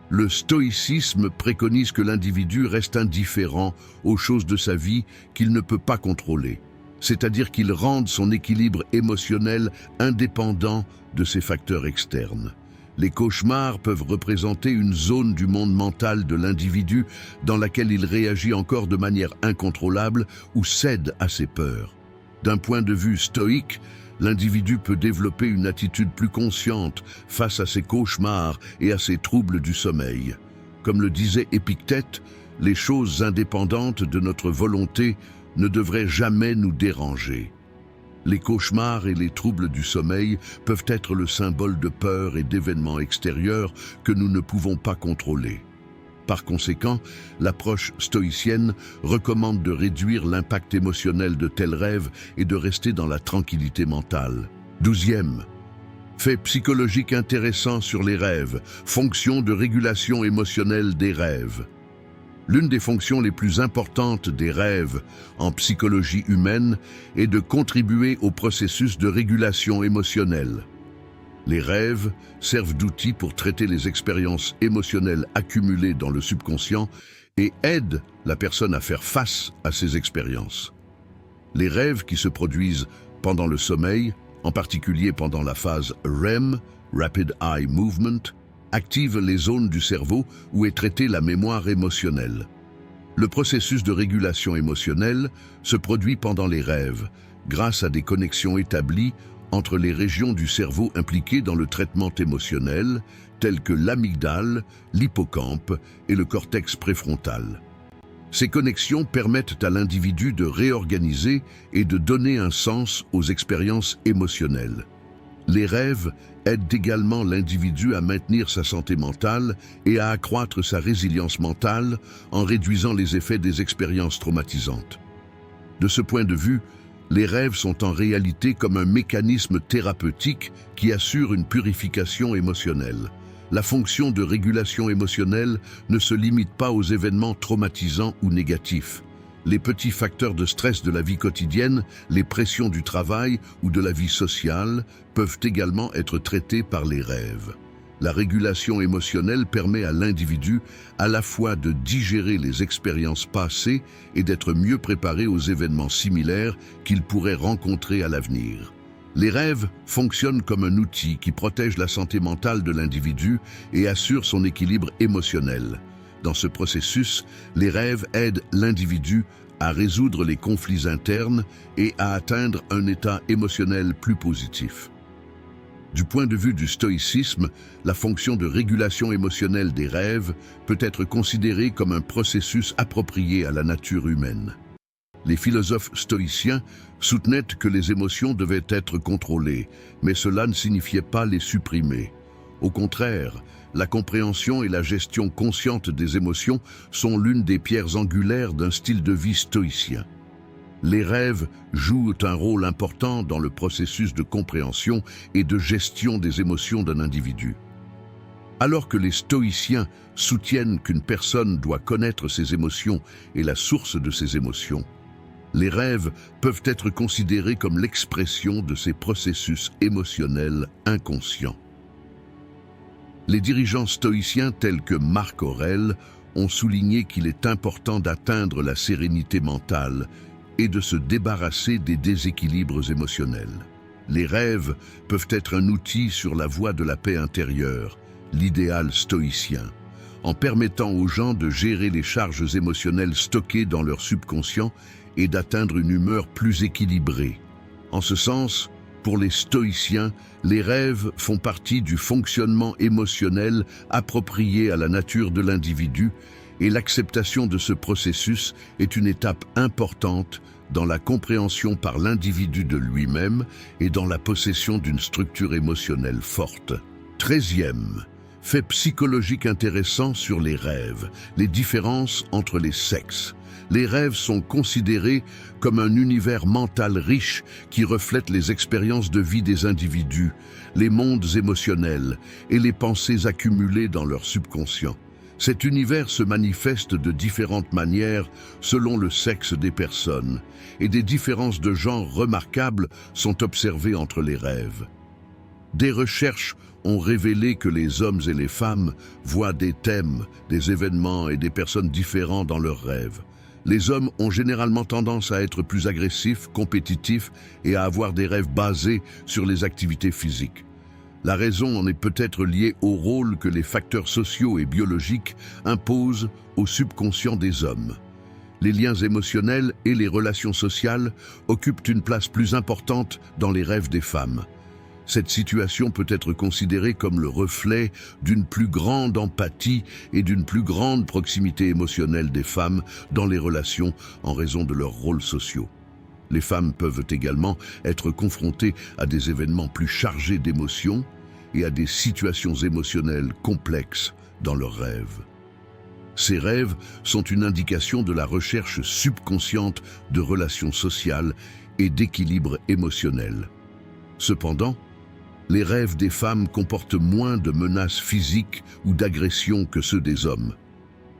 Le stoïcisme préconise que l'individu reste indifférent aux choses de sa vie qu'il ne peut pas contrôler, c'est-à-dire qu'il rende son équilibre émotionnel indépendant de ces facteurs externes. Les cauchemars peuvent représenter une zone du monde mental de l'individu dans laquelle il réagit encore de manière incontrôlable ou cède à ses peurs. D'un point de vue stoïque, l'individu peut développer une attitude plus consciente face à ses cauchemars et à ses troubles du sommeil. Comme le disait Épictète, les choses indépendantes de notre volonté ne devraient jamais nous déranger. Les cauchemars et les troubles du sommeil peuvent être le symbole de peur et d'événements extérieurs que nous ne pouvons pas contrôler. Par conséquent, l'approche stoïcienne recommande de réduire l'impact émotionnel de tels rêves et de rester dans la tranquillité mentale. 12e. Fait psychologique intéressant sur les rêves, fonction de régulation émotionnelle des rêves. L'une des fonctions les plus importantes des rêves en psychologie humaine est de contribuer au processus de régulation émotionnelle. Les rêves servent d'outils pour traiter les expériences émotionnelles accumulées dans le subconscient et aident la personne à faire face à ces expériences. Les rêves qui se produisent pendant le sommeil, en particulier pendant la phase REM, Rapid Eye Movement, active les zones du cerveau où est traitée la mémoire émotionnelle. Le processus de régulation émotionnelle se produit pendant les rêves, grâce à des connexions établies entre les régions du cerveau impliquées dans le traitement émotionnel, telles que l'amygdale, l'hippocampe et le cortex préfrontal. Ces connexions permettent à l'individu de réorganiser et de donner un sens aux expériences émotionnelles. Les rêves aident également l'individu à maintenir sa santé mentale et à accroître sa résilience mentale en réduisant les effets des expériences traumatisantes. De ce point de vue, les rêves sont en réalité comme un mécanisme thérapeutique qui assure une purification émotionnelle. La fonction de régulation émotionnelle ne se limite pas aux événements traumatisants ou négatifs. Les petits facteurs de stress de la vie quotidienne, les pressions du travail ou de la vie sociale peuvent également être traités par les rêves. La régulation émotionnelle permet à l'individu à la fois de digérer les expériences passées et d'être mieux préparé aux événements similaires qu'il pourrait rencontrer à l'avenir. Les rêves fonctionnent comme un outil qui protège la santé mentale de l'individu et assure son équilibre émotionnel. Dans ce processus, les rêves aident l'individu à résoudre les conflits internes et à atteindre un état émotionnel plus positif. Du point de vue du stoïcisme, la fonction de régulation émotionnelle des rêves peut être considérée comme un processus approprié à la nature humaine. Les philosophes stoïciens soutenaient que les émotions devaient être contrôlées, mais cela ne signifiait pas les supprimer. Au contraire, la compréhension et la gestion consciente des émotions sont l'une des pierres angulaires d'un style de vie stoïcien. Les rêves jouent un rôle important dans le processus de compréhension et de gestion des émotions d'un individu. Alors que les stoïciens soutiennent qu'une personne doit connaître ses émotions et la source de ses émotions, les rêves peuvent être considérés comme l'expression de ces processus émotionnels inconscients. Les dirigeants stoïciens tels que Marc Aurèle ont souligné qu'il est important d'atteindre la sérénité mentale et de se débarrasser des déséquilibres émotionnels. Les rêves peuvent être un outil sur la voie de la paix intérieure, l'idéal stoïcien, en permettant aux gens de gérer les charges émotionnelles stockées dans leur subconscient et d'atteindre une humeur plus équilibrée. En ce sens, pour les stoïciens, les rêves font partie du fonctionnement émotionnel approprié à la nature de l'individu et l'acceptation de ce processus est une étape importante dans la compréhension par l'individu de lui-même et dans la possession d'une structure émotionnelle forte. 13e, fait psychologique intéressant sur les rêves, les différences entre les sexes. Les rêves sont considérés comme un univers mental riche qui reflète les expériences de vie des individus, les mondes émotionnels et les pensées accumulées dans leur subconscient. Cet univers se manifeste de différentes manières selon le sexe des personnes, et des différences de genre remarquables sont observées entre les rêves. Des recherches ont révélé que les hommes et les femmes voient des thèmes, des événements et des personnes différents dans leurs rêves. Les hommes ont généralement tendance à être plus agressifs, compétitifs et à avoir des rêves basés sur les activités physiques. La raison en est peut-être liée au rôle que les facteurs sociaux et biologiques imposent au subconscient des hommes. Les liens émotionnels et les relations sociales occupent une place plus importante dans les rêves des femmes. Cette situation peut être considérée comme le reflet d'une plus grande empathie et d'une plus grande proximité émotionnelle des femmes dans les relations en raison de leurs rôles sociaux. Les femmes peuvent également être confrontées à des événements plus chargés d'émotions et à des situations émotionnelles complexes dans leurs rêves. Ces rêves sont une indication de la recherche subconsciente de relations sociales et d'équilibre émotionnel. Cependant, les rêves des femmes comportent moins de menaces physiques ou d'agressions que ceux des hommes.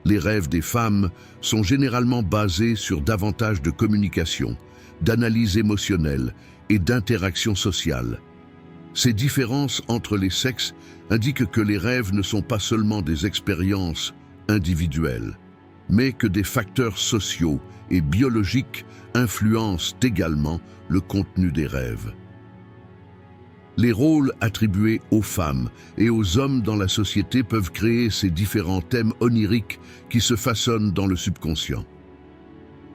Les rêves des femmes sont généralement basés sur davantage de communication, d'analyse émotionnelle et d'interaction sociale. Ces différences entre les sexes indiquent que les rêves ne sont pas seulement des expériences individuelles, mais que des facteurs sociaux et biologiques influencent également le contenu des rêves. Les rôles attribués aux femmes et aux hommes dans la société peuvent créer ces différents thèmes oniriques qui se façonnent dans le subconscient.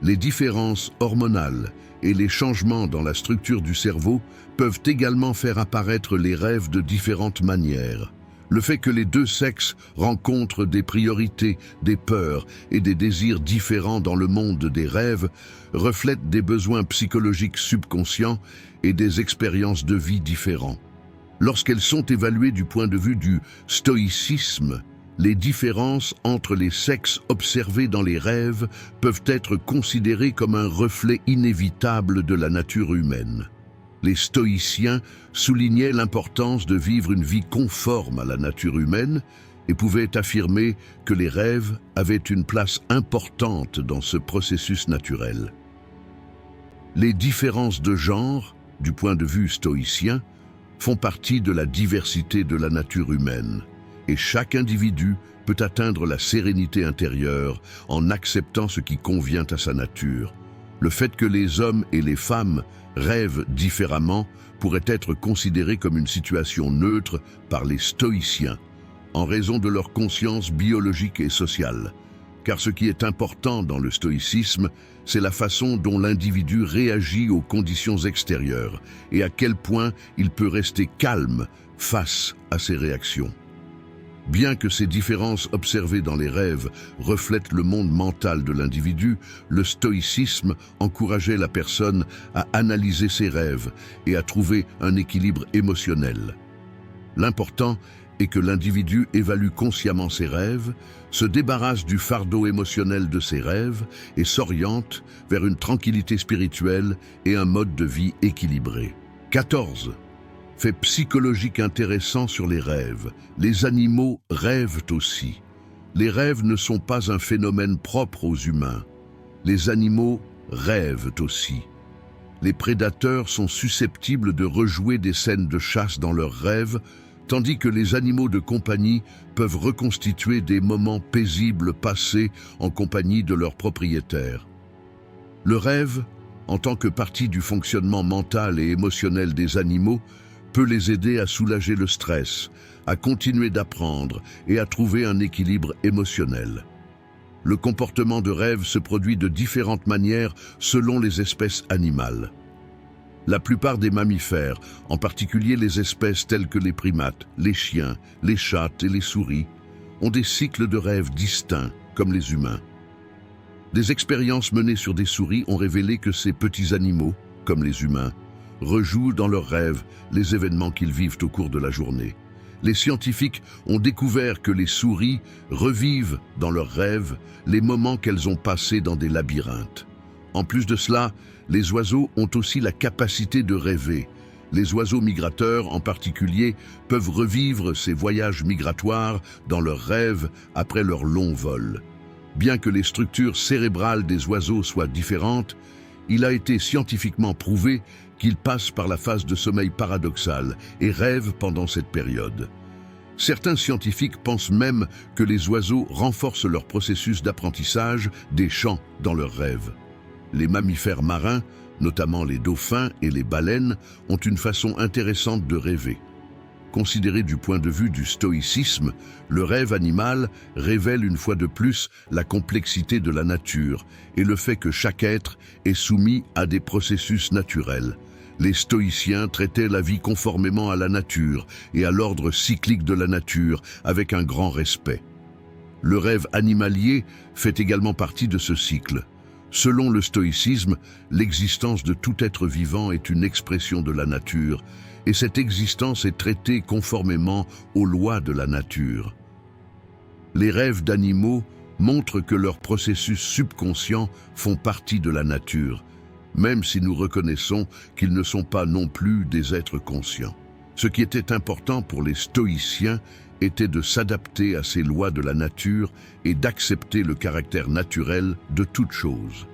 Les différences hormonales et les changements dans la structure du cerveau peuvent également faire apparaître les rêves de différentes manières. Le fait que les deux sexes rencontrent des priorités, des peurs et des désirs différents dans le monde des rêves reflète des besoins psychologiques subconscients et des expériences de vie différents. Lorsqu'elles sont évaluées du point de vue du stoïcisme, les différences entre les sexes observées dans les rêves peuvent être considérées comme un reflet inévitable de la nature humaine. Les stoïciens soulignaient l'importance de vivre une vie conforme à la nature humaine et pouvaient affirmer que les rêves avaient une place importante dans ce processus naturel. Les différences de genre, du point de vue stoïcien, font partie de la diversité de la nature humaine, et chaque individu peut atteindre la sérénité intérieure en acceptant ce qui convient à sa nature. Le fait que les hommes et les femmes rêvent différemment pourrait être considéré comme une situation neutre par les stoïciens, en raison de leur conscience biologique et sociale. Car ce qui est important dans le stoïcisme, c'est la façon dont l'individu réagit aux conditions extérieures et à quel point il peut rester calme face à ces réactions. Bien que ces différences observées dans les rêves reflètent le monde mental de l'individu, le stoïcisme encourageait la personne à analyser ses rêves et à trouver un équilibre émotionnel. L'important est que l'individu évalue consciemment ses rêves, se débarrasse du fardeau émotionnel de ses rêves et s'oriente vers une tranquillité spirituelle et un mode de vie équilibré. 14. Fait psychologique intéressant sur les rêves. Les animaux rêvent aussi. Les rêves ne sont pas un phénomène propre aux humains. Les animaux rêvent aussi. Les prédateurs sont susceptibles de rejouer des scènes de chasse dans leurs rêves, tandis que les animaux de compagnie peuvent reconstituer des moments paisibles passés en compagnie de leurs propriétaires. Le rêve, en tant que partie du fonctionnement mental et émotionnel des animaux, peut les aider à soulager le stress, à continuer d'apprendre et à trouver un équilibre émotionnel. Le comportement de rêve se produit de différentes manières selon les espèces animales. La plupart des mammifères, en particulier les espèces telles que les primates, les chiens, les chats et les souris, ont des cycles de rêve distincts, comme les humains. Des expériences menées sur des souris ont révélé que ces petits animaux, comme les humains, rejouent dans leurs rêves les événements qu'ils vivent au cours de la journée. Les scientifiques ont découvert que les souris revivent dans leurs rêves les moments qu'elles ont passés dans des labyrinthes. En plus de cela, les oiseaux ont aussi la capacité de rêver. Les oiseaux migrateurs, en particulier, peuvent revivre ces voyages migratoires dans leurs rêves après leur long vol. Bien que les structures cérébrales des oiseaux soient différentes, il a été scientifiquement prouvé qu'ils passent par la phase de sommeil paradoxal et rêvent pendant cette période. Certains scientifiques pensent même que les oiseaux renforcent leur processus d'apprentissage des chants dans leurs rêves. Les mammifères marins, notamment les dauphins et les baleines, ont une façon intéressante de rêver. Considéré du point de vue du stoïcisme, le rêve animal révèle une fois de plus la complexité de la nature et le fait que chaque être est soumis à des processus naturels. Les stoïciens traitaient la vie conformément à la nature et à l'ordre cyclique de la nature avec un grand respect. Le rêve animalier fait également partie de ce cycle. Selon le stoïcisme, l'existence de tout être vivant est une expression de la nature, et cette existence est traitée conformément aux lois de la nature. Les rêves d'animaux montrent que leurs processus subconscients font partie de la nature, même si nous reconnaissons qu'ils ne sont pas non plus des êtres conscients. Ce qui était important pour les stoïciens était de s'adapter à ces lois de la nature et d'accepter le caractère naturel de toute chose.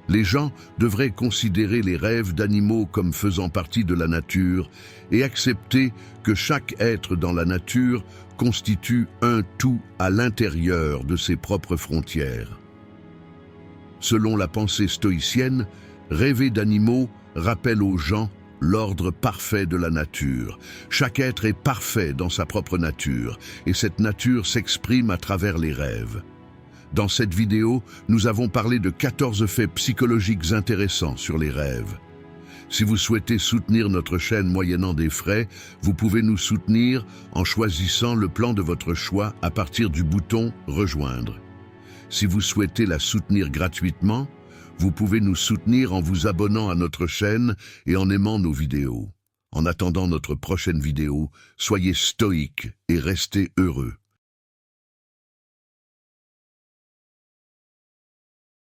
Les gens devraient considérer les rêves d'animaux comme faisant partie de la nature et accepter que chaque être dans la nature constitue un tout à l'intérieur de ses propres frontières. Selon la pensée stoïcienne, rêver d'animaux rappelle aux gens l'ordre parfait de la nature. Chaque être est parfait dans sa propre nature, et cette nature s'exprime à travers les rêves. Dans cette vidéo, nous avons parlé de 14 faits psychologiques intéressants sur les rêves. Si vous souhaitez soutenir notre chaîne moyennant des frais, vous pouvez nous soutenir en choisissant le plan de votre choix à partir du bouton « Rejoindre ». Si vous souhaitez la soutenir gratuitement, vous pouvez nous soutenir en vous abonnant à notre chaîne et en aimant nos vidéos. En attendant notre prochaine vidéo, soyez stoïques et restez heureux.